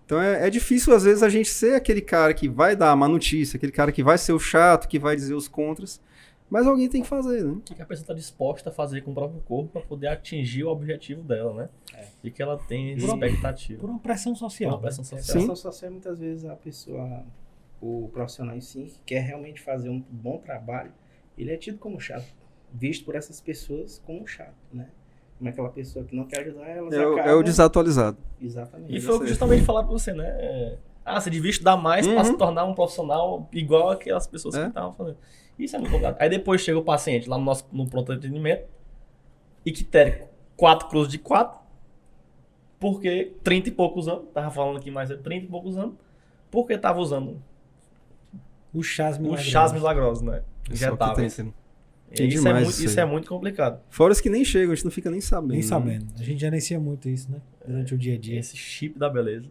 Então é difícil, às vezes, a gente ser aquele cara que vai dar a má notícia, aquele cara que vai ser o chato, que vai dizer os contras. Mas alguém tem que fazer, né? O que a pessoa está disposta a fazer com o próprio corpo para poder atingir o objetivo dela, né? E que ela tem essa expectativa. Por uma pressão social. Por uma pressão A social. pressão social, muitas vezes, a pessoa, o profissional em si, que quer realmente fazer um bom trabalho, ele é tido como chato, visto por essas pessoas como chato, né? Como aquela pessoa que não quer ajudar, elas acabam... É o desatualizado. Exatamente. E foi o que justamente falaram pra você, né? Você devia estudar mais para se tornar um profissional igual aquelas pessoas que estavam fazendo. Isso é muito complicado. Aí depois chega o paciente lá no pronto atendimento, ictérico, 4 cruzes de 4, porque 30 e poucos anos, tava falando aqui mais, 30 e poucos anos, porque tava usando Os chás os milagrosos. chás milagrosos, né? Só que Injetáveis. tem Isso, demais isso isso é aí. muito complicado. Fora os que nem chegam, a gente não fica nem sabendo. Nem né? sabendo. A gente gerencia muito isso, né? Durante o dia a dia. Esse chip da beleza.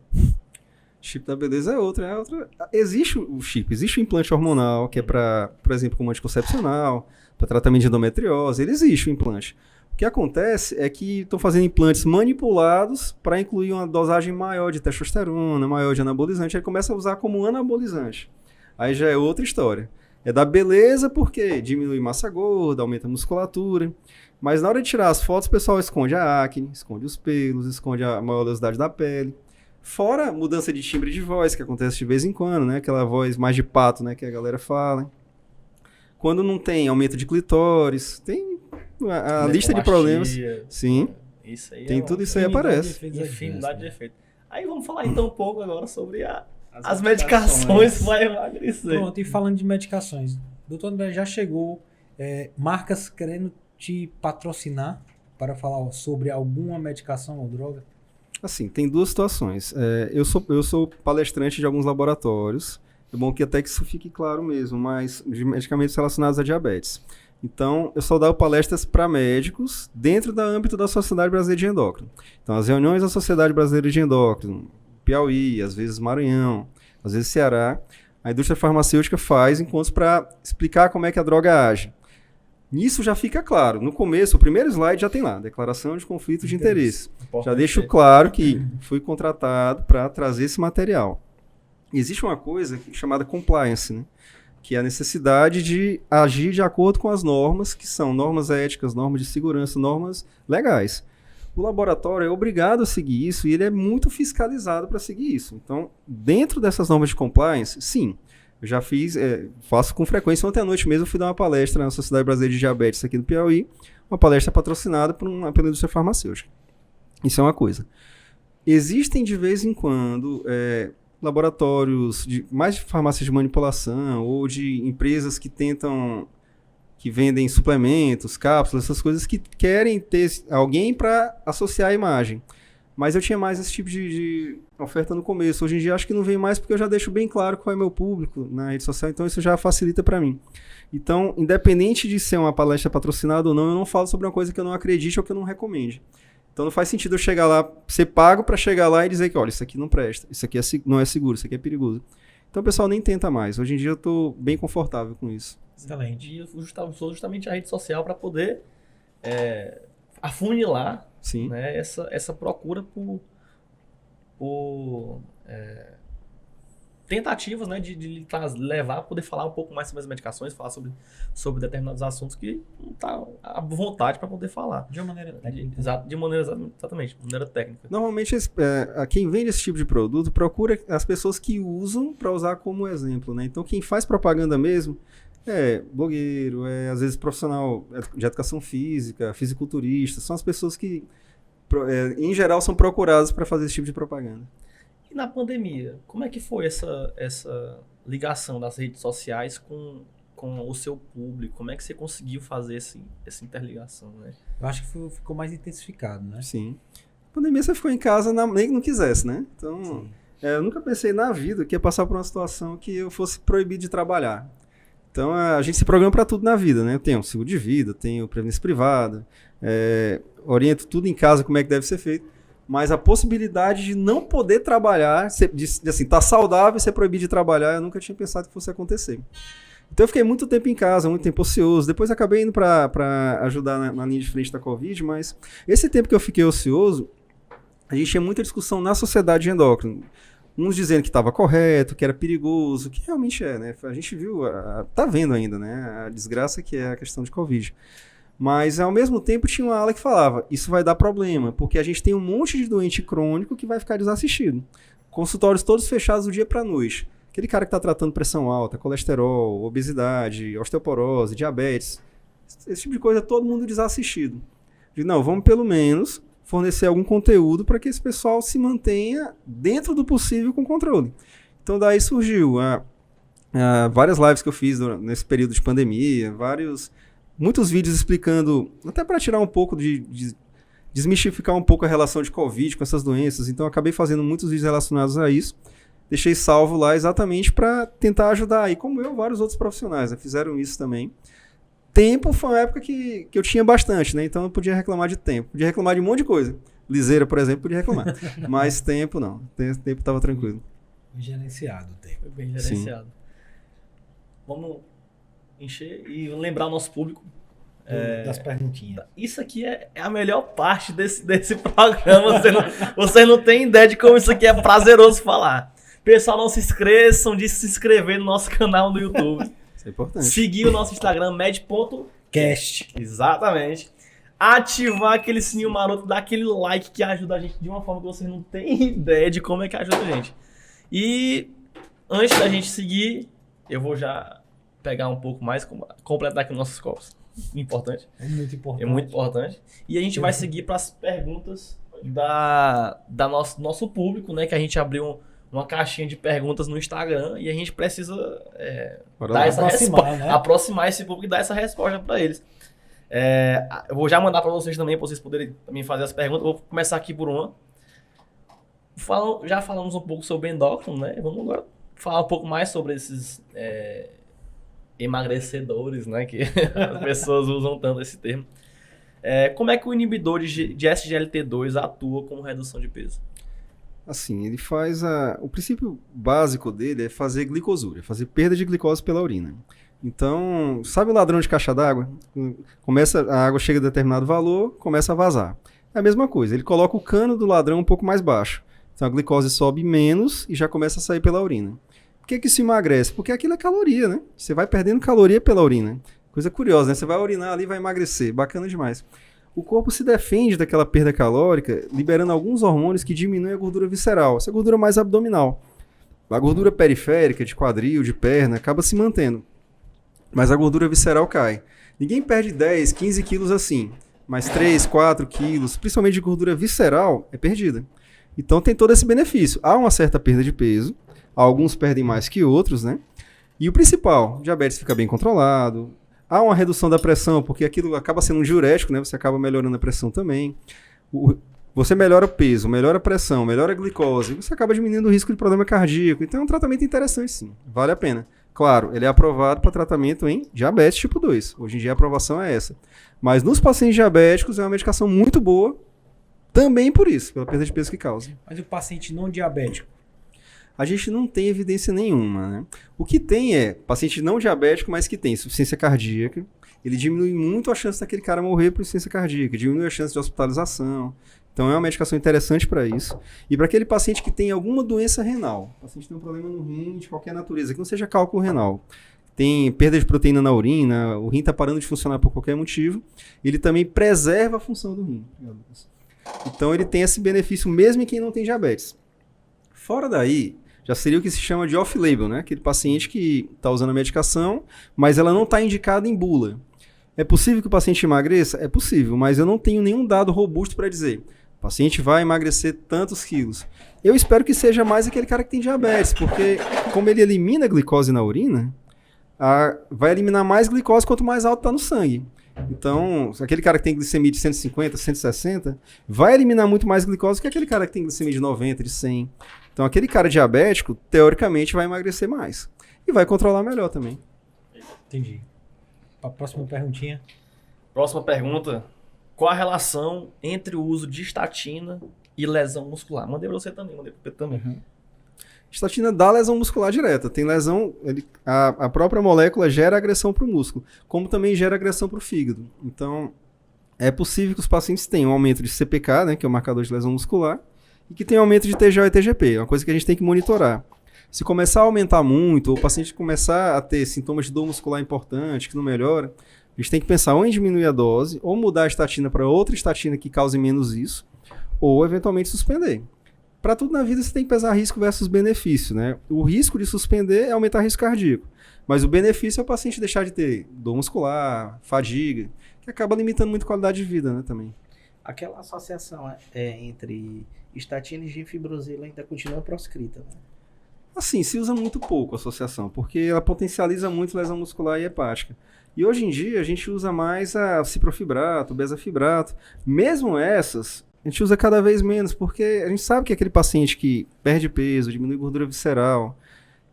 Chip da beleza é outra. Existe o chip, existe o implante hormonal, que é para, por exemplo, como anticoncepcional, para tratamento de endometriose, ele existe o implante. O que acontece é que estão fazendo implantes manipulados para incluir uma dosagem maior de testosterona, maior de anabolizante, aí começa a usar como anabolizante. Aí já é outra história. É da beleza porque diminui massa gorda, aumenta a musculatura, mas na hora de tirar as fotos, o pessoal esconde a acne, esconde os pelos, esconde a maior oleosidade da pele. Fora mudança de timbre de voz, que acontece de vez em quando, né? Aquela voz mais de pato, né? Que a galera fala. Quando não tem aumento de clitóris, tem a lista de problemas. Sim, Isso aí tem tudo isso aí Infinidade de aparece. efeitos Infinidade de adversos, né? efeitos. Aí vamos falar então um pouco agora sobre as medicações para emagrecer. Pronto, e falando de medicações, doutor André, já chegou marcas querendo te patrocinar para falar sobre alguma medicação ou droga? Assim, tem duas situações. Eu sou palestrante de alguns laboratórios. É bom que até que isso fique claro mesmo, mas de medicamentos relacionados a diabetes. Então, eu só dou palestras para médicos dentro do âmbito da Sociedade Brasileira de Endócrino. Então, as reuniões da Sociedade Brasileira de Endócrino, Piauí, às vezes Maranhão, às vezes Ceará, a indústria farmacêutica faz encontros para explicar como é que a droga age. Nisso já fica claro. No começo, o primeiro slide já tem lá, declaração de conflito de interesse. Já deixo claro que fui contratado para trazer esse material. Existe uma coisa chamada compliance, né? Que é a necessidade de agir de acordo com as normas, que são normas éticas, normas de segurança, normas legais. O laboratório é obrigado a seguir isso e ele é muito fiscalizado para seguir isso. Então, dentro dessas normas de compliance, sim, eu já faço com frequência. Ontem à noite mesmo eu fui dar uma palestra na Sociedade Brasileira de Diabetes aqui do Piauí, uma palestra patrocinada pela indústria farmacêutica. Isso é uma coisa. Existem de vez em quando laboratórios mais de farmácias de manipulação ou de empresas que vendem suplementos, cápsulas, essas coisas que querem ter alguém para associar a imagem. Mas eu tinha mais esse tipo de oferta no começo. Hoje em dia acho que não vem mais porque eu já deixo bem claro qual é meu público na rede social, então isso já facilita para mim. Então, independente de ser uma palestra patrocinada ou não, eu não falo sobre uma coisa que eu não acredite ou que eu não recomende. Então não faz sentido eu chegar lá, ser pago para chegar lá e dizer que, olha, isso aqui não presta, isso aqui não é seguro, isso aqui é perigoso. Então o pessoal nem tenta mais. Hoje em dia eu estou bem confortável com isso. Excelente. E eu usou justamente a rede social para poder afunilar, Sim. né, essa procura por tentativas, né, de levar a poder falar um pouco mais sobre as medicações, falar sobre determinados assuntos que não está à vontade para poder falar. De uma maneira técnica. Exatamente, de maneira técnica. Normalmente, quem vende esse tipo de produto procura as pessoas que usam para usar como exemplo, né? Então, quem faz propaganda mesmo é blogueiro, às vezes profissional de educação física, fisiculturista, são as pessoas que, em geral, são procuradas para fazer esse tipo de propaganda. E na pandemia, como é que foi essa ligação das redes sociais com o seu público? Como é que você conseguiu fazer essa interligação, né? Eu acho que ficou mais intensificado, né? Sim. Na pandemia você ficou em casa nem que não quisesse, né? Então, eu nunca pensei na vida que ia passar por uma situação que eu fosse proibido de trabalhar. Então, a gente se programa para tudo na vida, né? Eu tenho seguro de vida, tenho previdência privada, oriento tudo em casa como é que deve ser feito. Mas a possibilidade de não poder trabalhar, de tá saudável e ser proibido de trabalhar, eu nunca tinha pensado que fosse acontecer. Então eu fiquei muito tempo em casa, muito tempo ocioso. Depois acabei indo para ajudar na linha de frente da Covid, mas esse tempo que eu fiquei ocioso, a gente tinha muita discussão na sociedade de endócrino. Uns dizendo que estava correto, que era perigoso, que realmente é, né? A gente viu, tá vendo ainda, né? A desgraça que é a questão de Covid. Mas, ao mesmo tempo, tinha uma ala que falava, isso vai dar problema, porque a gente tem um monte de doente crônico que vai ficar desassistido. Consultórios todos fechados do dia para a noite. Aquele cara que está tratando pressão alta, colesterol, obesidade, osteoporose, diabetes, esse tipo de coisa, todo mundo desassistido. Não, vamos pelo menos fornecer algum conteúdo para que esse pessoal se mantenha dentro do possível com controle. Então daí surgiu várias lives que eu fiz nesse período de pandemia, muitos vídeos explicando, até para tirar um pouco desmistificar um pouco a relação de Covid com essas doenças. Então eu acabei fazendo muitos vídeos relacionados a isso. Deixei salvo lá exatamente para tentar ajudar. E como eu, vários outros profissionais, né, fizeram isso também. Tempo foi uma época que eu tinha bastante, né? Então eu podia reclamar de tempo. Podia reclamar de um monte de coisa. Liseira, por exemplo, podia reclamar. Mas tempo não. Tempo estava tranquilo. Gerenciado o tempo. Foi bem gerenciado. Sim. Vamos encher e lembrar o nosso público. Das perguntinhas. Isso aqui é a melhor parte desse programa. Você não tem ideia de como isso aqui é prazeroso falar. Pessoal, não se esqueçam de se inscrever no nosso canal no YouTube. Isso é importante. Seguir o nosso Instagram, med.cast. Exatamente. Ativar aquele sininho maroto, dar aquele like que ajuda a gente de uma forma que vocês não têm ideia de como é que ajuda a gente. E antes da gente seguir, eu vou já pegar um pouco mais, completar aqui nossos copos. Importante. É muito importante. É muito importante. E a gente vai seguir para as perguntas da nosso público, né? Que a gente abriu uma caixinha de perguntas no Instagram e a gente precisa dar essa aproximar esse público e dar essa resposta para eles. Eu vou já mandar para vocês também, para vocês poderem também fazer as perguntas. Vou começar aqui por uma. Já falamos um pouco sobre endócrino, né? Vamos agora falar um pouco mais sobre esses emagrecedores, né? Que as pessoas usam tanto esse termo. Como é que o inibidor de SGLT2 atua como redução de peso? Assim, ele faz o princípio básico dele é fazer glicosúria, fazer perda de glicose pela urina. Então, sabe o ladrão de caixa d'água? A água chega a determinado valor, começa a vazar. É a mesma coisa, ele coloca o cano do ladrão um pouco mais baixo. Então a glicose sobe menos e já começa a sair pela urina. Por que isso emagrece? Porque aquilo é caloria, né? Você vai perdendo caloria pela urina. Coisa curiosa, né? Você vai urinar ali e vai emagrecer. Bacana demais. O corpo se defende daquela perda calórica liberando alguns hormônios que diminuem a gordura visceral, essa gordura mais abdominal. A gordura periférica, de quadril, de perna, acaba se mantendo, mas a gordura visceral cai. Ninguém perde 10, 15 quilos assim, mas 3, 4 quilos, principalmente de gordura visceral, é perdida. Então tem todo esse benefício. Há uma certa perda de peso, alguns perdem mais que outros, né? E o principal, o diabetes fica bem controlado. Há uma redução da pressão, porque aquilo acaba sendo um diurético, né? Você acaba melhorando a pressão também. Você melhora o peso, melhora a pressão, melhora a glicose. Você acaba diminuindo o risco de problema cardíaco. Então é um tratamento interessante, sim. Vale a pena. Claro, ele é aprovado para tratamento em diabetes tipo 2. Hoje em dia a aprovação é essa. Mas nos pacientes diabéticos é uma medicação muito boa, também por isso, pela perda de peso que causa. Mas o paciente não diabético? A gente não tem evidência nenhuma, né? O que tem é paciente não diabético, mas que tem insuficiência cardíaca. Ele diminui muito a chance daquele cara morrer por insuficiência cardíaca, diminui a chance de hospitalização. Então é uma medicação interessante para isso. E para aquele paciente que tem alguma doença renal, o paciente tem um problema no rim de qualquer natureza, que não seja cálculo renal, tem perda de proteína na urina, o rim está parando de funcionar por qualquer motivo, ele também preserva a função do rim. Então ele tem esse benefício mesmo em quem não tem diabetes. Fora daí, já seria o que se chama de off-label, né? Aquele paciente que está usando a medicação, mas ela não está indicada em bula. É possível que o paciente emagreça? É possível, mas eu não tenho nenhum dado robusto para dizer. O paciente vai emagrecer tantos quilos. Eu espero que seja mais aquele cara que tem diabetes, porque como ele elimina a glicose na urina, vai eliminar mais glicose quanto mais alto está no sangue. Então, aquele cara que tem glicemia de 150, 160, vai eliminar muito mais glicose que aquele cara que tem glicemia de 90, de 100. Então, aquele cara diabético, teoricamente, vai emagrecer mais. E vai controlar melhor também. Entendi. A próxima perguntinha. Próxima pergunta. Qual a relação entre o uso de estatina e lesão muscular? Mandei pra você também, mandei pro Pedro também. Uhum. Estatina dá lesão muscular direta. Tem lesão, a própria molécula gera agressão para o músculo, como também gera agressão para o fígado. Então, é possível que os pacientes tenham um aumento de CPK, né, que é o marcador de lesão muscular, e que tem aumento de TGO e TGP. É uma coisa que a gente tem que monitorar. Se começar a aumentar muito, ou o paciente começar a ter sintomas de dor muscular importante, que não melhora, a gente tem que pensar ou em diminuir a dose, ou mudar a estatina para outra estatina que cause menos isso, ou eventualmente suspender. Para tudo na vida você tem que pesar risco versus benefício, né? O risco de suspender é aumentar o risco cardíaco, mas o benefício é o paciente deixar de ter dor muscular, fadiga, que acaba limitando muito a qualidade de vida, né, também. Aquela associação entre estatina e genfibrosila ainda continua proscrita, né? Assim, se usa muito pouco a associação, porque ela potencializa muito lesão muscular e hepática. E hoje em dia a gente usa mais a ciprofibrato, o bezafibrato. Mesmo essas, a gente usa cada vez menos, porque a gente sabe que aquele paciente que perde peso, diminui gordura visceral,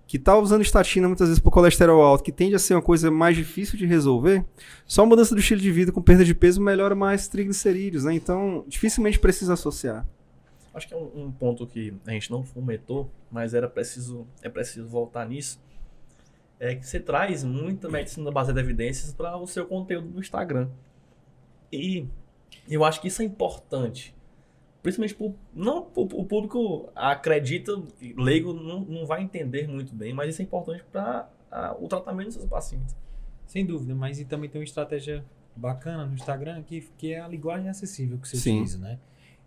que está usando estatina muitas vezes por colesterol alto, que tende a ser uma coisa mais difícil de resolver, só a mudança do estilo de vida com perda de peso melhora mais triglicerídeos, né? Então, dificilmente precisa associar. Acho que é um ponto que a gente não comentou, mas é preciso voltar nisso. É que você traz muita medicina baseada em evidências para o seu conteúdo no Instagram. E eu acho que isso é importante. Principalmente o público acredita, leigo não vai entender muito bem, mas isso é importante para o tratamento dos seus pacientes. Sem dúvida, mas e também tem uma estratégia bacana no Instagram que é a linguagem acessível que você Sim. utiliza, né?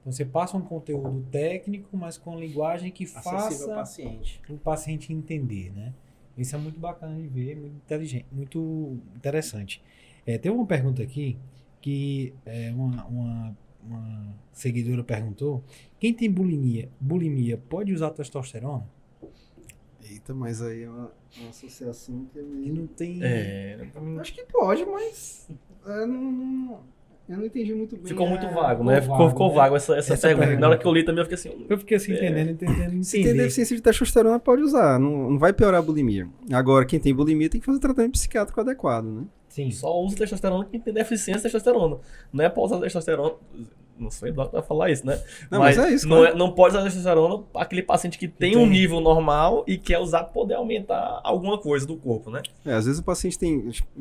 Então você passa um conteúdo técnico, mas com linguagem que Acessível ao faça paciente. o paciente entender, né? Isso é muito bacana de ver, muito inteligente, muito interessante. Tem uma pergunta aqui que uma seguidora perguntou: quem tem bulimia pode usar testosterona? Eita, mas aí é uma associação que é E meio... não tem. Acho que pode, mas eu não entendi muito bem. Ficou muito ficou vago, né? vago, Ficou né? vago essa Essa pergunta. pergunta. Na hora que eu li também eu fiquei assim... Eu fiquei assim entendendo. Se tem entender. deficiência de testosterona, pode usar. Não vai piorar a bulimia. Agora, quem tem bulimia tem que fazer tratamento psiquiátrico adequado, né? Sim. Só usa testosterona quem tem deficiência de testosterona. Não é pra usar testosterona... Não sei o vai falar isso, né? Não, mas é isso, Não, claro. não pode usar testosterona aquele paciente que tem um nível normal e quer usar pra poder aumentar alguma coisa do corpo, né? Às vezes o paciente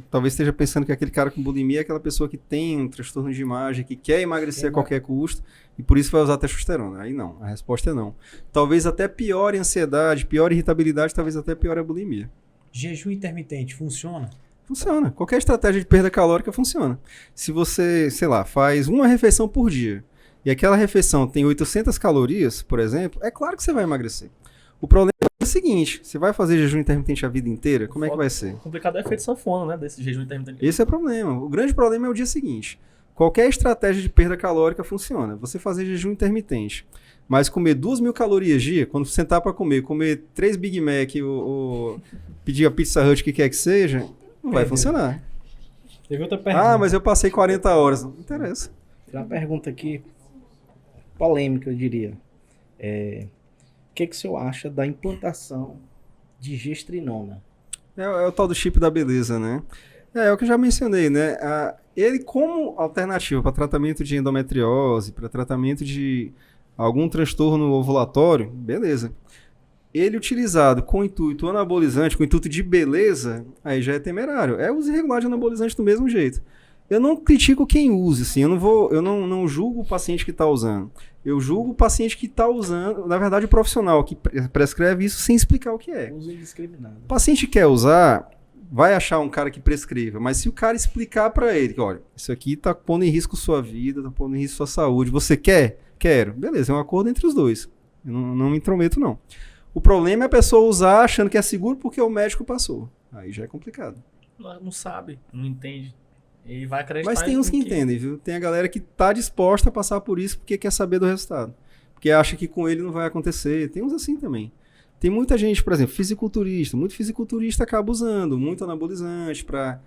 talvez esteja pensando que aquele cara com bulimia é aquela pessoa que tem um transtorno de imagem, que quer emagrecer a qualquer custo e por isso vai usar testosterona. Aí não, a resposta é não. Talvez até piore a ansiedade, piore a irritabilidade, talvez até piore a bulimia. Jejum intermitente funciona? Funciona. Qualquer estratégia de perda calórica funciona. Se você, sei lá, faz uma refeição por dia e aquela refeição tem 800 calorias, por exemplo, é claro que você vai emagrecer. O problema é o seguinte, você vai fazer jejum intermitente a vida inteira? Como é que vai ser? O complicado é o efeito sanfona, né? Desse jejum intermitente. Esse é o problema. O grande problema é o dia seguinte. Qualquer estratégia de perda calórica funciona. Você fazer jejum intermitente, mas comer 2.000 calorias dia, quando sentar para comer 3 Big Mac ou pedir a Pizza Hut, o que quer que seja, não vai funcionar. Teve outra pergunta. Ah, mas eu passei 40 horas. Não interessa. Tem uma pergunta aqui, polêmica, eu diria. O que o senhor acha da implantação de gestrinona? É o tal do chip da beleza, né? É o que eu já mencionei, né? Ele como alternativa para tratamento de endometriose, para tratamento de algum transtorno ovulatório, beleza. Ele utilizado com intuito anabolizante, com intuito de beleza, aí já é temerário. É uso irregular de anabolizante do mesmo jeito. Eu não critico quem use, assim, eu não julgo o paciente que está usando. Eu julgo o paciente que está usando, na verdade o profissional que prescreve isso sem explicar o que é. Uso indiscriminado. O paciente quer usar, vai achar um cara que prescreva, mas se o cara explicar para ele que, olha, isso aqui está pondo em risco sua vida, está pondo em risco sua saúde, você quer? Quero. Beleza, é um acordo entre os dois. Eu não me intrometo, não. O problema é a pessoa usar achando que é seguro porque o médico passou. Aí já é complicado. Não sabe, não entende. E vai acreditar. Mas tem uns que entendem, viu? Tem a galera que tá disposta a passar por isso porque quer saber do resultado. Porque acha que com ele não vai acontecer. Tem uns assim também. Tem muita gente, por exemplo, fisiculturista. Muito fisiculturista acaba usando muito anabolizante para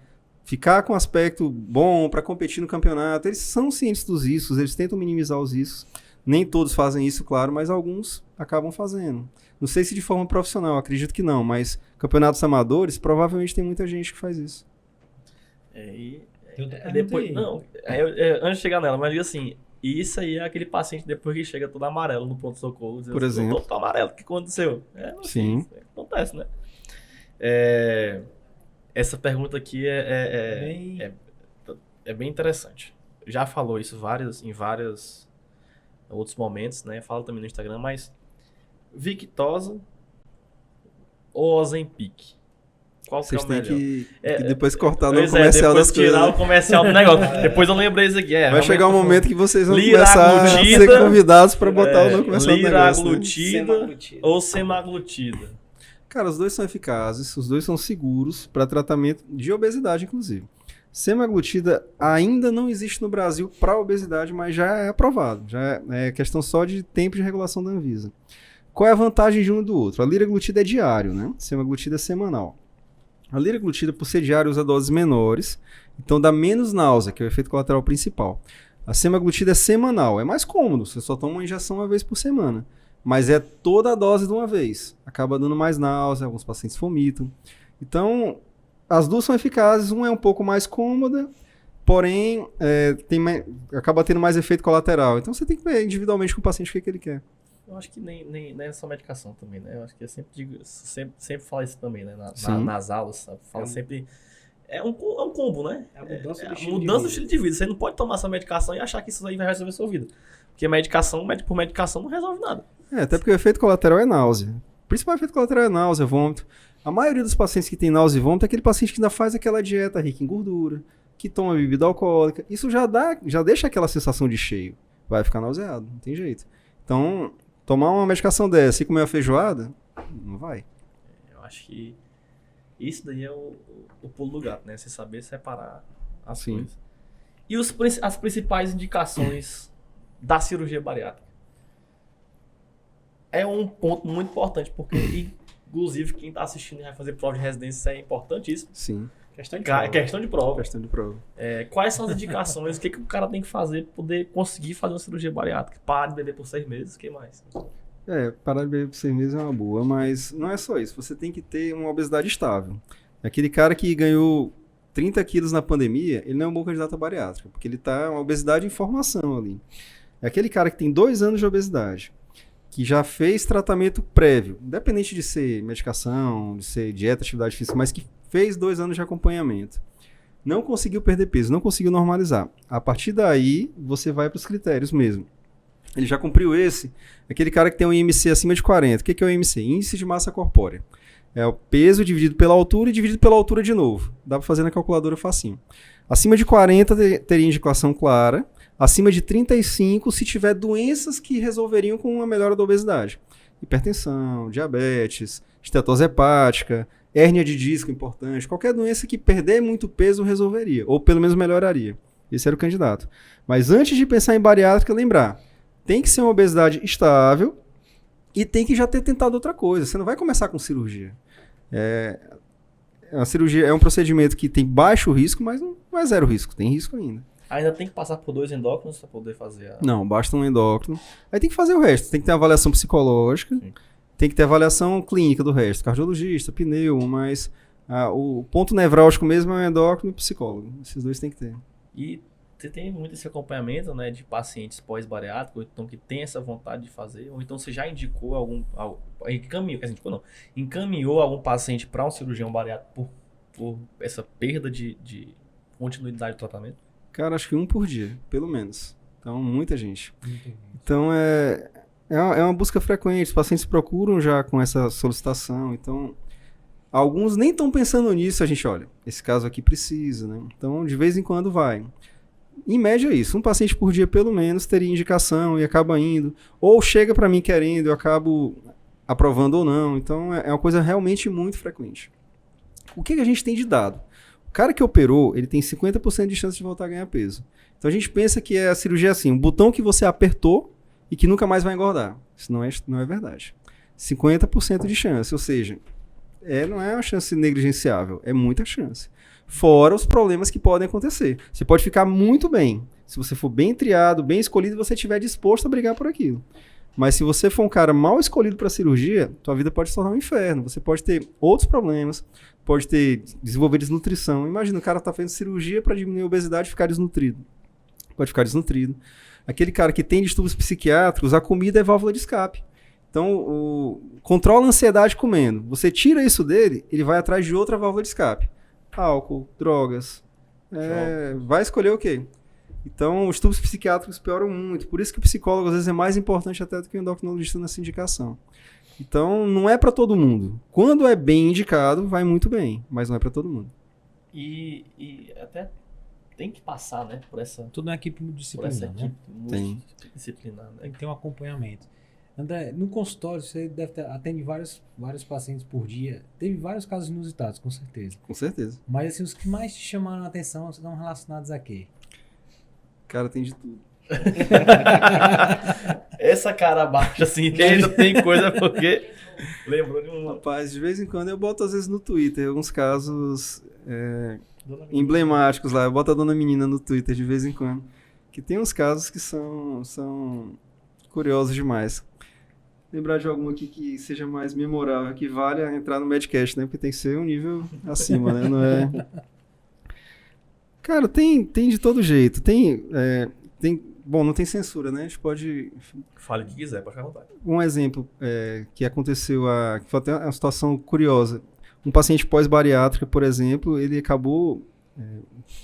ficar com aspecto bom, para competir no campeonato. Eles são cientes dos riscos, eles tentam minimizar os riscos. Nem todos fazem isso, claro, mas alguns acabam fazendo. Não sei se de forma profissional, acredito que não, mas campeonatos amadores, provavelmente tem muita gente que faz isso. Depois, não, antes de chegar nela, mas diga assim, isso aí é aquele paciente depois que chega todo amarelo no pronto-socorro. Por exemplo. Todo amarelo, o que aconteceu? Sim. Assim, acontece, né? Essa pergunta aqui é bem interessante. Já falou isso em várias outros momentos, né? Falo também no Instagram, mas Victoza ou Ozempic? Qual que é Vocês o têm melhor? que depois cortar no Pois comercial depois das coisas. tirar né? o comercial do negócio. Depois eu lembrei isso aqui. Vai chegar um momento que vocês vão Liraglutida, começar a ser convidados para botar o nome comercial do negócio. Né? Liraglutida ou semaglutida? Cara, os dois são eficazes, os dois são seguros para tratamento de obesidade, inclusive. Semaglutida ainda não existe no Brasil para obesidade, mas já é aprovado. Já é questão só de tempo de regulação da Anvisa. Qual é a vantagem de um e do outro? A liraglutida é diário, né? Semaglutida é semanal. A liraglutida, por ser diário, usa doses menores, então dá menos náusea, que é o efeito colateral principal. A semaglutida é semanal, é mais cômodo, você só toma uma injeção uma vez por semana, mas é toda a dose de uma vez. Acaba dando mais náusea, alguns pacientes vomitam. Então, as duas são eficazes, uma é um pouco mais cômoda, porém acaba tendo mais efeito colateral. Então, você tem que ver individualmente com o paciente o que ele quer. Eu acho que nem é só medicação também, né? Eu acho que eu sempre digo, sempre falo isso também, né? Sim. Nas aulas, sabe? Fala sempre... É um combo, né? É a mudança do a estilo mudança de do estilo de vida. Você não pode tomar essa medicação e achar que isso aí vai resolver a sua vida. Porque medicação, por medicação, não resolve nada. Até porque o efeito colateral é náusea. O principal efeito colateral é náusea, vômito. A maioria dos pacientes que tem náusea e vômito é aquele paciente que ainda faz aquela dieta rica em gordura, que toma bebida alcoólica. Isso já deixa aquela sensação de cheio. Vai ficar nauseado, não tem jeito. Então, tomar uma medicação dessa e comer uma feijoada, não vai. Eu acho que isso daí é o pulo do gato, né? Você saber separar as Sim. coisas. E as principais indicações da cirurgia bariátrica? É um ponto muito importante, porque, inclusive, quem está assistindo e vai fazer prova de residência é importantíssimo. Sim, Questão de Questão de prova. questão de prova. Quais são as indicações? O que o cara tem que fazer para poder conseguir fazer uma cirurgia bariátrica? Parar de beber por 6 meses, o que mais? Parar de beber por 6 meses é uma boa, mas não é só isso. Você tem que ter uma obesidade estável. Aquele cara que ganhou 30 quilos na pandemia, ele não é um bom candidato a bariátrica, porque ele está uma obesidade em formação ali. É aquele cara que tem 2 anos de obesidade, que já fez tratamento prévio, independente de ser medicação, de ser dieta, atividade física, mas que fez 2 anos de acompanhamento. Não conseguiu perder peso, não conseguiu normalizar. A partir daí, você vai para os critérios mesmo. Ele já cumpriu aquele cara que tem um IMC acima de 40. O que é o IMC? Índice de massa corpórea. É o peso dividido pela altura e dividido pela altura de novo. Dá para fazer na calculadora facinho. Acima de 40 teria indicação clara. Acima de 35, se tiver doenças que resolveriam com a melhora da obesidade. Hipertensão, diabetes, estetose hepática, hérnia de disco importante. Qualquer doença que perder muito peso resolveria, ou pelo menos melhoraria. Esse era o candidato. Mas antes de pensar em bariátrica, lembrar, tem que ser uma obesidade estável e tem que já ter tentado outra coisa. Você não vai começar com cirurgia. A cirurgia é um procedimento que tem baixo risco, mas não é zero risco, tem risco ainda. Ainda tem que passar por 2 endócrinos para poder fazer a... Não, basta um endócrino. Aí tem que fazer o resto. Tem que ter avaliação psicológica, Sim. Tem que ter avaliação clínica do resto. Cardiologista, pneu, mas o ponto nevrálgico mesmo é o endócrino e o psicólogo. Esses dois tem que ter. E você tem muito esse acompanhamento, né, de pacientes pós-bariátricos, então que tem essa vontade de fazer, ou então você já indicou encaminhou algum paciente para um cirurgião bariátrico por essa perda de continuidade do tratamento? Cara, acho que 1 por dia, pelo menos. Então, muita gente. Então, é uma busca frequente. Os pacientes procuram já com essa solicitação. Então, alguns nem estão pensando nisso. A gente, olha, esse caso aqui precisa, né? Então, de vez em quando vai. Em média é isso. Um paciente por dia, pelo menos, teria indicação e acaba indo. Ou chega para mim querendo, eu acabo aprovando ou não. Então, é uma coisa realmente muito frequente. O que a gente tem de dado? O cara que operou, ele tem 50% de chance de voltar a ganhar peso. Então, a gente pensa que a cirurgia é assim, um botão que você apertou e que nunca mais vai engordar. Isso não é verdade. 50% de chance, ou seja, não é uma chance negligenciável, é muita chance. Fora os problemas que podem acontecer. Você pode ficar muito bem, se você for bem triado, bem escolhido e você estiver disposto a brigar por aquilo. Mas se você for um cara mal escolhido para a cirurgia, tua vida pode se tornar um inferno. Você pode ter outros problemas, pode desenvolver desnutrição. Imagina, o cara tá fazendo cirurgia para diminuir a obesidade e ficar desnutrido. Pode ficar desnutrido. Aquele cara que tem distúrbios psiquiátricos, a comida é válvula de escape. Então, controla a ansiedade comendo. Você tira isso dele, ele vai atrás de outra válvula de escape. Álcool, drogas. Vai escolher o quê? Então, os distúrbios psiquiátricos pioram muito. Por isso que o psicólogo, às vezes, é mais importante até do que o endocrinologista nessa indicação. Então, não é para todo mundo. Quando é bem indicado, vai muito bem, mas não é para todo mundo. E até tem que passar, né, por essa Tudo na equipe equipe multidisciplinar, né? multidisciplinar, Tem né? que ter um acompanhamento. André, no consultório você atende vários pacientes por dia. Teve vários casos inusitados, com certeza. Com certeza. Mas assim, os que mais te chamaram a atenção estão relacionados a quê? Cara, tem de tudo. Essa cara baixa, assim, ainda tem coisa porque lembrou de um... Rapaz, de vez em quando eu boto, às vezes, no Twitter, alguns casos Dona Menina. emblemáticos lá. Eu boto a Dona Menina no Twitter, de vez em quando. Que tem uns casos que são curiosos demais. Lembrar de algum aqui que seja mais memorável, que vale a entrar no Medcast, né? Porque tem que ser um nível acima, né? Não é... Cara, tem de todo jeito. Bom, não tem censura, né? A gente pode... Fale o que quiser, pode ficar à vontade. Um exemplo que aconteceu, que foi até uma situação curiosa. Um paciente pós-bariátrica, por exemplo, ele acabou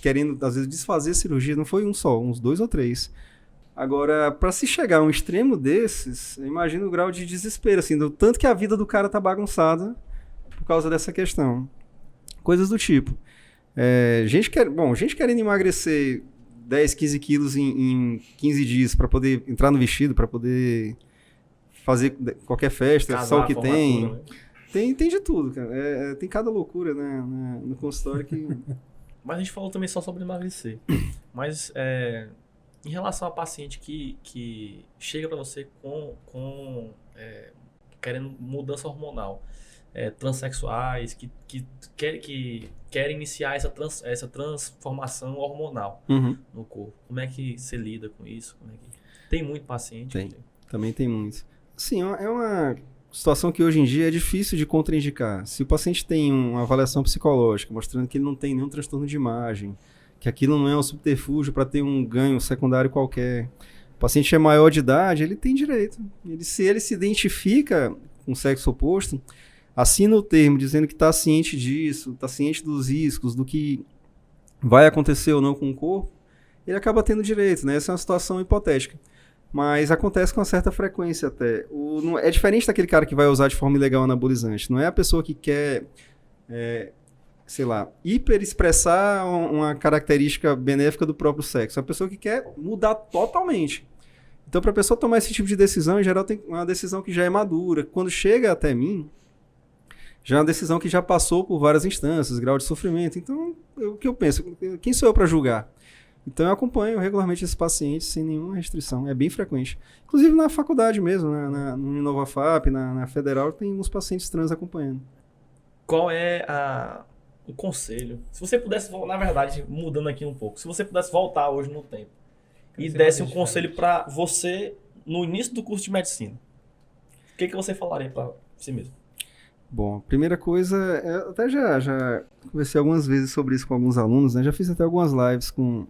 querendo, às vezes, desfazer a cirurgia. Não foi um só, uns 2 ou 3. Agora, para se chegar a um extremo desses, imagina o grau de desespero, assim, do tanto que a vida do cara tá bagunçada por causa dessa questão. Coisas do tipo. Gente querendo emagrecer 10, 15 quilos em 15 dias para poder entrar no vestido, para poder fazer qualquer festa, Casar, só o que formatura, tem. né? Tem de tudo, cara. Tem cada loucura, né, no consultório que... Mas a gente falou também só sobre emagrecer. Mas em relação a paciente que chega para você querendo mudança hormonal, transexuais que querem iniciar essa transformação hormonal Uhum. no corpo. Como é que você lida com isso? Tem muito paciente? Tem. Também tem muitos. Sim, é uma situação que hoje em dia é difícil de contraindicar. Se o paciente tem uma avaliação psicológica mostrando que ele não tem nenhum transtorno de imagem, que aquilo não é um subterfúgio para ter um ganho secundário qualquer, o paciente é maior de idade, ele tem direito. Se ele se identifica com o sexo oposto, assina o termo dizendo que está ciente disso, está ciente dos riscos, do que vai acontecer ou não com o corpo, ele acaba tendo direito, né? Essa é uma situação hipotética. Mas acontece com uma certa frequência até. É diferente daquele cara que vai usar de forma ilegal anabolizante. Não é a pessoa que quer, sei lá, hiperexpressar uma característica benéfica do próprio sexo. É a pessoa que quer mudar totalmente. Então, para a pessoa tomar esse tipo de decisão, em geral, tem uma decisão que já é madura. Quando chega até mim, já é uma decisão que já passou por várias instâncias, grau de sofrimento. Então, o que eu penso? Quem sou eu para julgar? Então, eu acompanho regularmente esses pacientes sem nenhuma restrição. É bem frequente. Inclusive, na faculdade mesmo, no InovaFap, na Federal, tem uns pacientes trans acompanhando. Qual é o conselho? Se você pudesse, na verdade, mudando aqui um pouco, se você pudesse voltar hoje no tempo e desse um conselho para você no início do curso de medicina, o que você falaria para si mesmo? Bom, primeira coisa, eu até já conversei algumas vezes sobre isso com alguns alunos, né? Já fiz até algumas lives com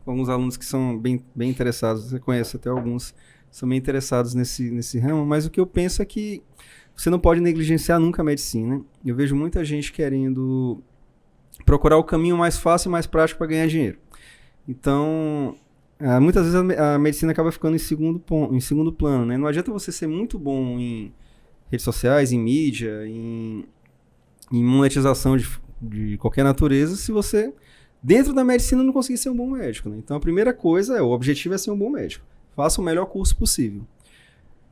alguns alunos que são bem interessados, você conhece até alguns, são bem interessados nesse ramo, mas o que eu penso é que você não pode negligenciar nunca a medicina. Eu vejo muita gente querendo procurar o caminho mais fácil e mais prático para ganhar dinheiro. Então, muitas vezes a medicina acaba ficando em segundo plano, né? Não adianta você ser muito bom em redes sociais, em mídia, em monetização de qualquer natureza, se você, dentro da medicina, não conseguir ser um bom médico, né? Então, a primeira coisa o objetivo é ser um bom médico. Faça o melhor curso possível.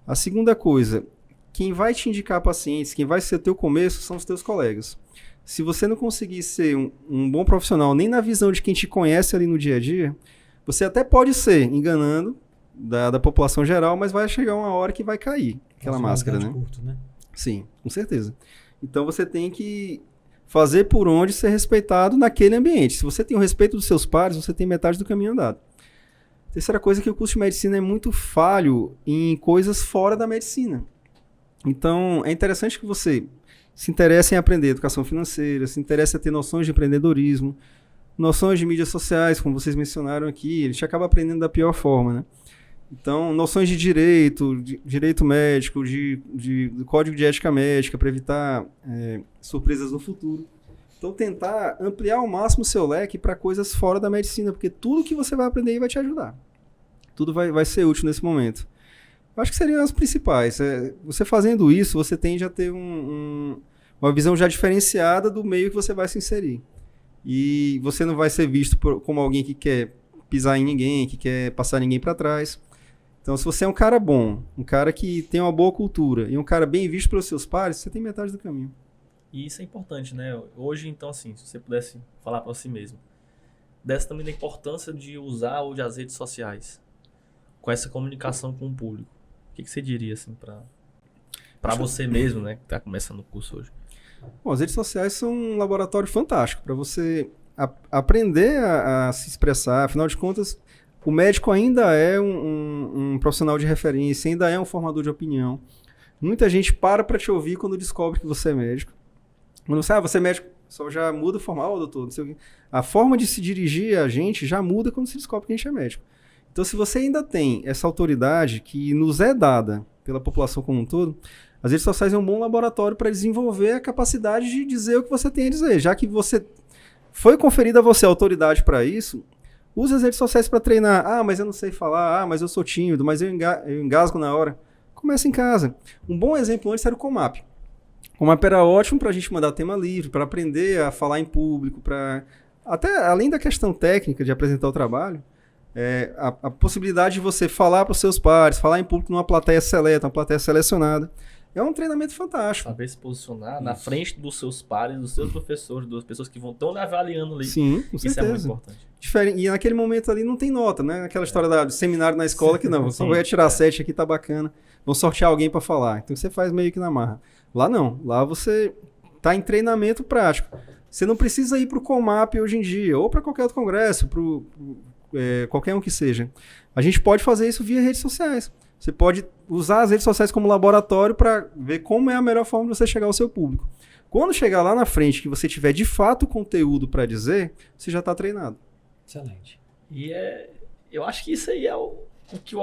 A segunda coisa, quem vai te indicar pacientes, quem vai ser o teu começo, são os teus colegas. Se você não conseguir ser um bom profissional, nem na visão de quem te conhece ali no dia a dia, você até pode ser enganando da população geral, mas vai chegar uma hora que vai cair aquela máscara, né? Curto, né? Sim, com certeza. Então você tem que fazer por onde ser respeitado naquele ambiente. Se você tem o respeito dos seus pares, você tem metade do caminho andado. Terceira coisa é que o curso de medicina é muito falho em coisas fora da medicina. Então é interessante que você se interesse em aprender educação financeira, se interesse a ter noções de empreendedorismo, noções de mídias sociais, como vocês mencionaram aqui, a gente acaba aprendendo da pior forma, né? Então, noções de direito médico, de código de ética médica, para evitar surpresas no futuro. Então, tentar ampliar ao máximo o seu leque para coisas fora da medicina, porque tudo que você vai aprender aí vai te ajudar. Tudo vai ser útil nesse momento. Eu acho que seriam as principais. Você fazendo isso, você tende a ter uma visão já diferenciada do meio que você vai se inserir. E você não vai ser visto como alguém que quer pisar em ninguém, que quer passar ninguém para trás. Então, se você é um cara bom, um cara que tem uma boa cultura e um cara bem visto pelos seus pares, você tem metade do caminho. E isso é importante, né? Hoje, então, assim, se você pudesse falar para si mesmo, dessa também da importância de usar hoje as redes sociais com essa comunicação com o público. O que você diria, assim, para você mesmo, né, que está começando o curso hoje? Bom, as redes sociais são um laboratório fantástico para você aprender a se expressar. Afinal de contas, o médico ainda é um profissional de referência, ainda é um formador de opinião. Muita gente para te ouvir quando descobre que você é médico. Quando você é médico, só já muda o formal, doutor, não sei o quê. A forma de se dirigir a gente já muda quando se descobre que a gente é médico. Então, se você ainda tem essa autoridade que nos é dada pela população como um todo, as redes sociais é um bom laboratório para desenvolver a capacidade de dizer o que você tem a dizer. Já que foi conferida a você a autoridade para isso, use as redes sociais para treinar. Ah, mas eu não sei falar. Ah, mas eu sou tímido. Mas eu engasgo na hora. Começa em casa. Um bom exemplo antes era o Comap. O Comap era ótimo para a gente mandar tema livre, para aprender a falar em público, até além da questão técnica de apresentar o trabalho, a possibilidade de você falar para os seus pares, falar em público numa plateia seleta, uma plateia selecionada. É um treinamento fantástico. Saber se posicionar na frente dos seus pares, dos seus professores, das pessoas que estão lhe avaliando ali. Sim, com certeza. Isso é muito importante. E naquele momento ali não tem nota, né? Aquela história do seminário na escola que não, só vai tirar 7 aqui, tá bacana. Vão sortear alguém para falar. Então você faz meio que na marra. Lá não. Lá você tá em treinamento prático. Você não precisa ir para o Comap hoje em dia, ou para qualquer outro congresso, qualquer um que seja. A gente pode fazer isso via redes sociais. Você pode usar as redes sociais como laboratório para ver como é a melhor forma de você chegar ao seu público. Quando chegar lá na frente, que você tiver de fato conteúdo para dizer, você já está treinado. Excelente. E eu acho que isso aí é o que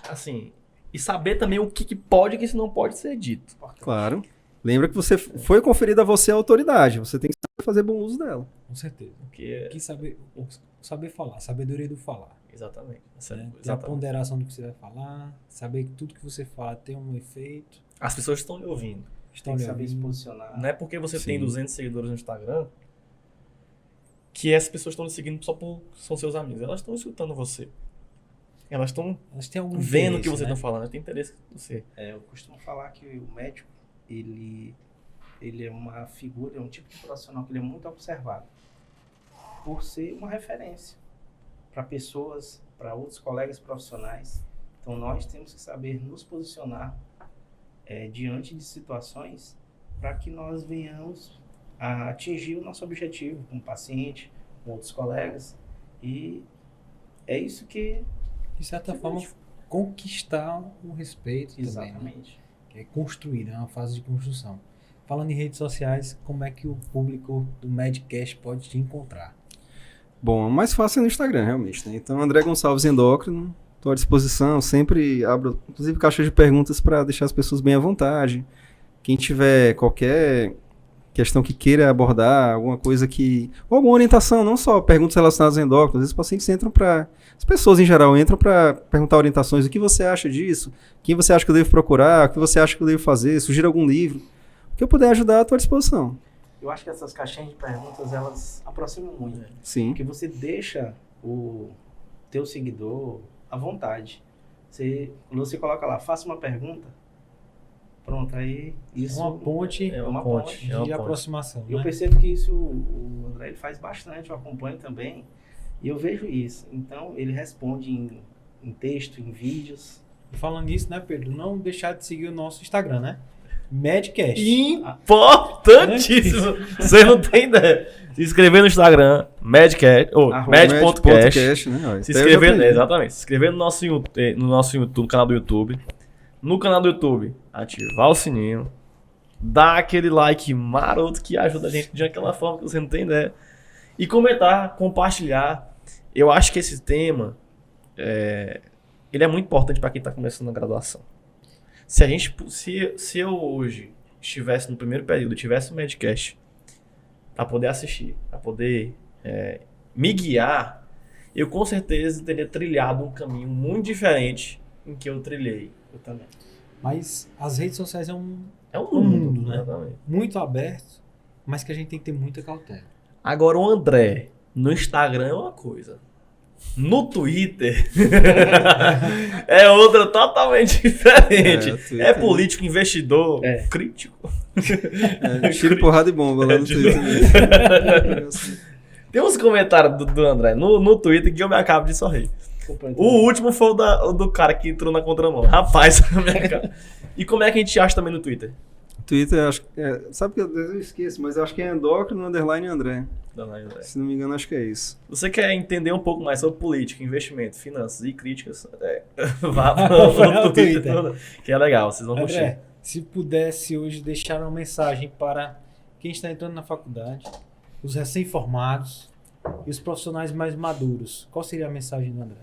assim, e saber também o que pode e o que não pode ser dito. Claro. Lembra que você foi conferida a você a autoridade. Você tem que fazer bom uso dela. Com certeza. Porque Que saber falar, sabedoria do falar. Exatamente. Né? Ter a ponderação do que você vai falar, saber que tudo que você fala tem um efeito. As pessoas estão lhe ouvindo. Tem que saber se posicionar. Não é porque você Sim. tem 200 seguidores no Instagram que essas pessoas estão lhe seguindo só por são seus amigos. Elas estão escutando você. Elas estão Elas têm algum vendo o que interesse, você está né? falando. Elas têm interesse em você. Eu costumo falar que o médico, ele é uma figura, é um tipo de profissional que ele é muito observado. Por ser uma referência para pessoas, para outros colegas profissionais. Então, nós temos que saber nos posicionar diante de situações para que nós venhamos a atingir o nosso objetivo com o paciente, com outros colegas. E é isso que... De certa forma, conquistar o respeito também, né? Exatamente. Que é construir, é uma fase de construção. Falando em redes sociais, como é que o público do Medcast pode te encontrar? Bom, o mais fácil é no Instagram, realmente, né? Então, André Gonçalves Endócrino, estou à disposição, sempre abro, inclusive, caixa de perguntas para deixar as pessoas bem à vontade. Quem tiver qualquer questão que queira abordar, alguma coisa ou alguma orientação, não só perguntas relacionadas ao endócrino, às vezes os pacientes entram as pessoas em geral entram para perguntar orientações, o que você acha disso, quem você acha que eu devo procurar, o que você acha que eu devo fazer, sugira algum livro, o que eu puder ajudar, estou à disposição. Eu acho que essas caixinhas de perguntas, elas aproximam muito. Sim. Porque você deixa o teu seguidor à vontade. Quando você coloca lá, faça uma pergunta, pronto, aí isso... Uma ponte, É uma ponte. de aproximação. Eu né? percebo que isso o André ele faz bastante, eu acompanho também, e eu vejo isso. Então, ele responde em texto, em vídeos. E falando nisso, né, Pedro? Não deixar de seguir o nosso Instagram, né? Medcast. Importantíssimo. Você não tem ideia. Se inscrever no Instagram, Medcast, ou Med.cast. Né? Se inscrever, exatamente. Se inscrever no nosso YouTube, canal do YouTube. No canal do YouTube, ativar o sininho. Dar aquele like maroto que ajuda a gente de aquela forma que você não tem ideia. E comentar, compartilhar. Eu acho que esse tema ele é muito importante para quem está começando a graduação. Se eu hoje estivesse no primeiro período, tivesse o Medcast, para poder assistir, para poder me guiar, eu com certeza teria trilhado um caminho muito diferente em que eu trilhei. Eu também. Mas as redes sociais é um mundo, né? Exatamente. muito aberto, mas que a gente tem que ter muita cautela. Agora o André, no Instagram é uma coisa. No Twitter é outra totalmente diferente. Twitter, É político, investidor, crítico. Tiro, porrada e bomba lá no Twitter. Tem uns comentários do André no Twitter que eu me acabo de sorrir. O último foi o do cara que entrou na contramão. Rapaz, minha cara. E como é que a gente acha também no Twitter? Twitter, acho que sabe que eu esqueço, mas eu acho que é endócrino, _ André. Se não me engano, acho que é isso. Você quer entender um pouco mais sobre política, investimento, finanças e críticas? Vá pro Twitter, que é legal, vocês vão curtir. André, se pudesse hoje deixar uma mensagem para quem está entrando na faculdade, os recém-formados e os profissionais mais maduros, qual seria a mensagem do André?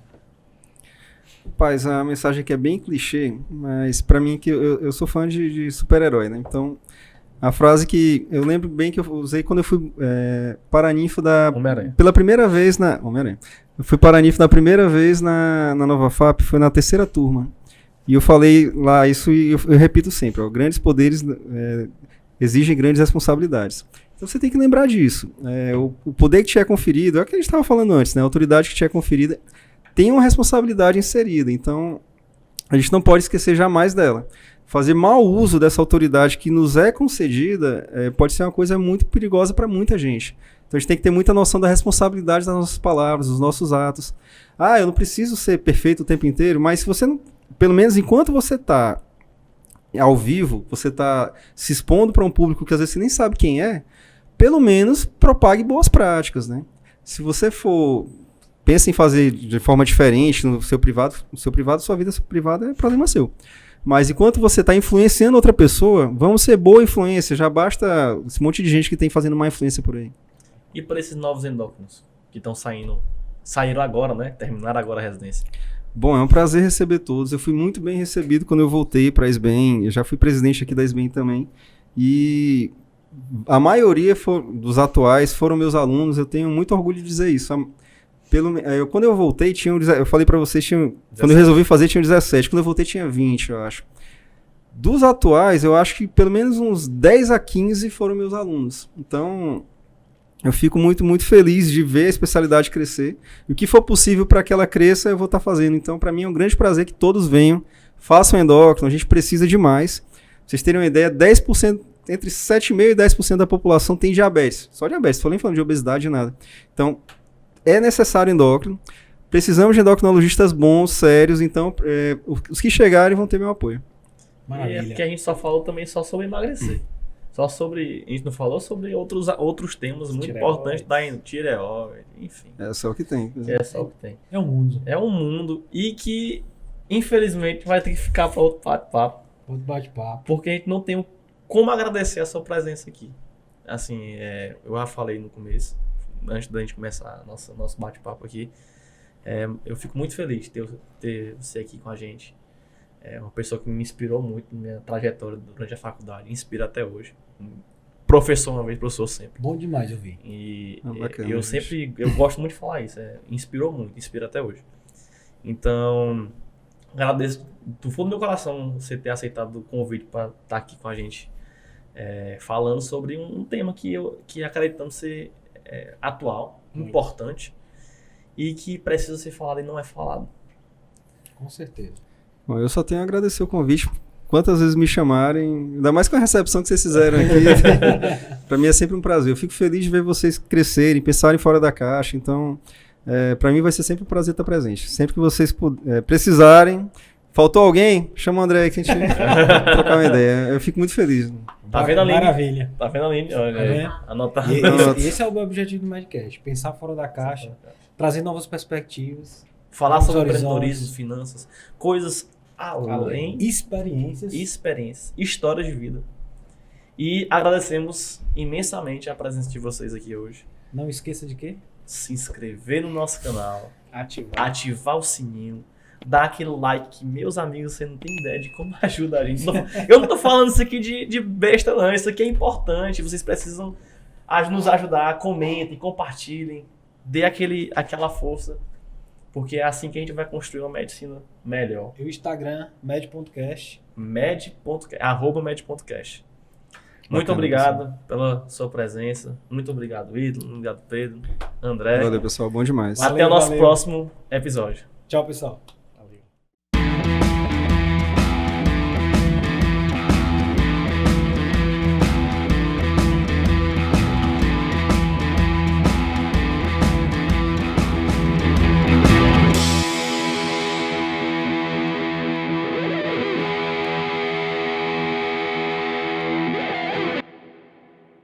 Rapaz, a mensagem aqui é bem clichê, mas pra mim que eu sou fã de super-herói, né? Então, a frase que eu lembro bem que eu usei quando eu fui paraninfo Homem-Aranha. pela primeira vez na Homem-Aranha. Eu fui paraninfo da primeira vez na Nova FAP, foi na 3ª turma. E eu falei lá isso e eu repito sempre, ó, grandes poderes exigem grandes responsabilidades. Então você tem que lembrar disso. O poder que te é conferido, é o que a gente estava falando antes, né? A autoridade que te é conferida tem uma responsabilidade inserida, então a gente não pode esquecer jamais dela. Fazer mau uso dessa autoridade que nos é concedida pode ser uma coisa muito perigosa para muita gente. Então a gente tem que ter muita noção da responsabilidade das nossas palavras, dos nossos atos. Eu não preciso ser perfeito o tempo inteiro, mas se você não, pelo menos enquanto você está ao vivo, você está se expondo para um público que às vezes você nem sabe quem é, pelo menos propague boas práticas, né? Se você pensa em fazer de forma diferente no seu privado, sua vida privada é problema seu. Mas enquanto você está influenciando outra pessoa, vamos ser boa influência. Já basta esse monte de gente que tem fazendo má influência por aí. E para esses novos endócrinos que estão saíram agora, né? Terminaram agora a residência. Bom, é um prazer receber todos. Eu fui muito bem recebido quando eu voltei para a SBEM. Eu já fui presidente aqui da SBEM também. E a maioria dos atuais foram meus alunos. Eu tenho muito orgulho de dizer isso. Quando eu voltei, eu falei pra vocês, quando eu resolvi fazer, tinha 17. Quando eu voltei, tinha 20, eu acho. Dos atuais, eu acho que pelo menos uns 10 a 15 foram meus alunos. Então, eu fico muito, muito feliz de ver a especialidade crescer. E o que for possível para que ela cresça, eu vou estar fazendo. Então, para mim, é um grande prazer que todos venham, façam endócrino, a gente precisa demais. Pra vocês terem uma ideia, 10%, entre 7,5% e 10% da população tem diabetes. Só diabetes, não estou nem falando de obesidade, nada. Então, é necessário endócrino, precisamos de endocrinologistas bons, sérios, então os que chegarem vão ter meu apoio. Maravilha. E é porque a gente só falou também só sobre emagrecer. A gente não falou sobre outros temas muito importantes da tireoide, enfim. É só o que tem. É só o que tem. É um mundo. É um mundo e que, infelizmente, vai ter que ficar para outro bate-papo. Outro bate-papo. Porque a gente não tem como agradecer a sua presença aqui. Assim, eu já falei no começo, antes da gente começar nosso bate-papo aqui, eu fico muito feliz de ter você aqui com a gente. É uma pessoa que me inspirou muito na minha trajetória durante a faculdade, inspira até hoje. Professor uma vez, professor sempre. Bom demais ouvir. E bacana, eu gosto muito de falar isso, inspirou muito, inspira até hoje. Então, agradeço do fundo do meu coração você ter aceitado o convite para estar aqui com a gente, falando sobre um tema que acreditamos ser atual, importante e que precisa ser falado e não é falado. Com certeza. Bom, eu só tenho a agradecer o convite. Quantas vezes me chamarem, ainda mais com a recepção que vocês fizeram aqui. Para mim é sempre um prazer. Eu fico feliz de ver vocês crescerem, pensarem fora da caixa. Então, para mim vai ser sempre um prazer estar presente. Sempre que vocês precisarem. Faltou alguém? Chama o André aí que a gente trocar uma ideia. Eu fico muito feliz. Tá vendo a Aline? Maravilha. Tá vendo a Aline? Olha aí. Anotar. Esse é o objetivo do Madcast. Pensar fora da caixa, trazer novas perspectivas. Falar novos sobre horizontes, empreendedorismo, finanças, coisas além, experiências, histórias de vida. E agradecemos imensamente a presença de vocês aqui hoje. Não esqueça de quê? Se inscrever no nosso canal, Ativar o sininho, dar aquele like que, meus amigos, você não tem ideia de como ajuda a gente. Eu não tô falando isso aqui de besta, não. Isso aqui é importante. Vocês precisam nos ajudar, comentem, compartilhem, dê aquela força, porque é assim que a gente vai construir uma medicina melhor. E o Instagram, med.cast. @med.cast. Muito Bacana, obrigado pela sua presença. Muito obrigado, Ítalo. Muito obrigado, Pedro. André. Valeu, pessoal. Bom demais. Até Valeu, o nosso valeu. próximo episódio. Tchau, pessoal.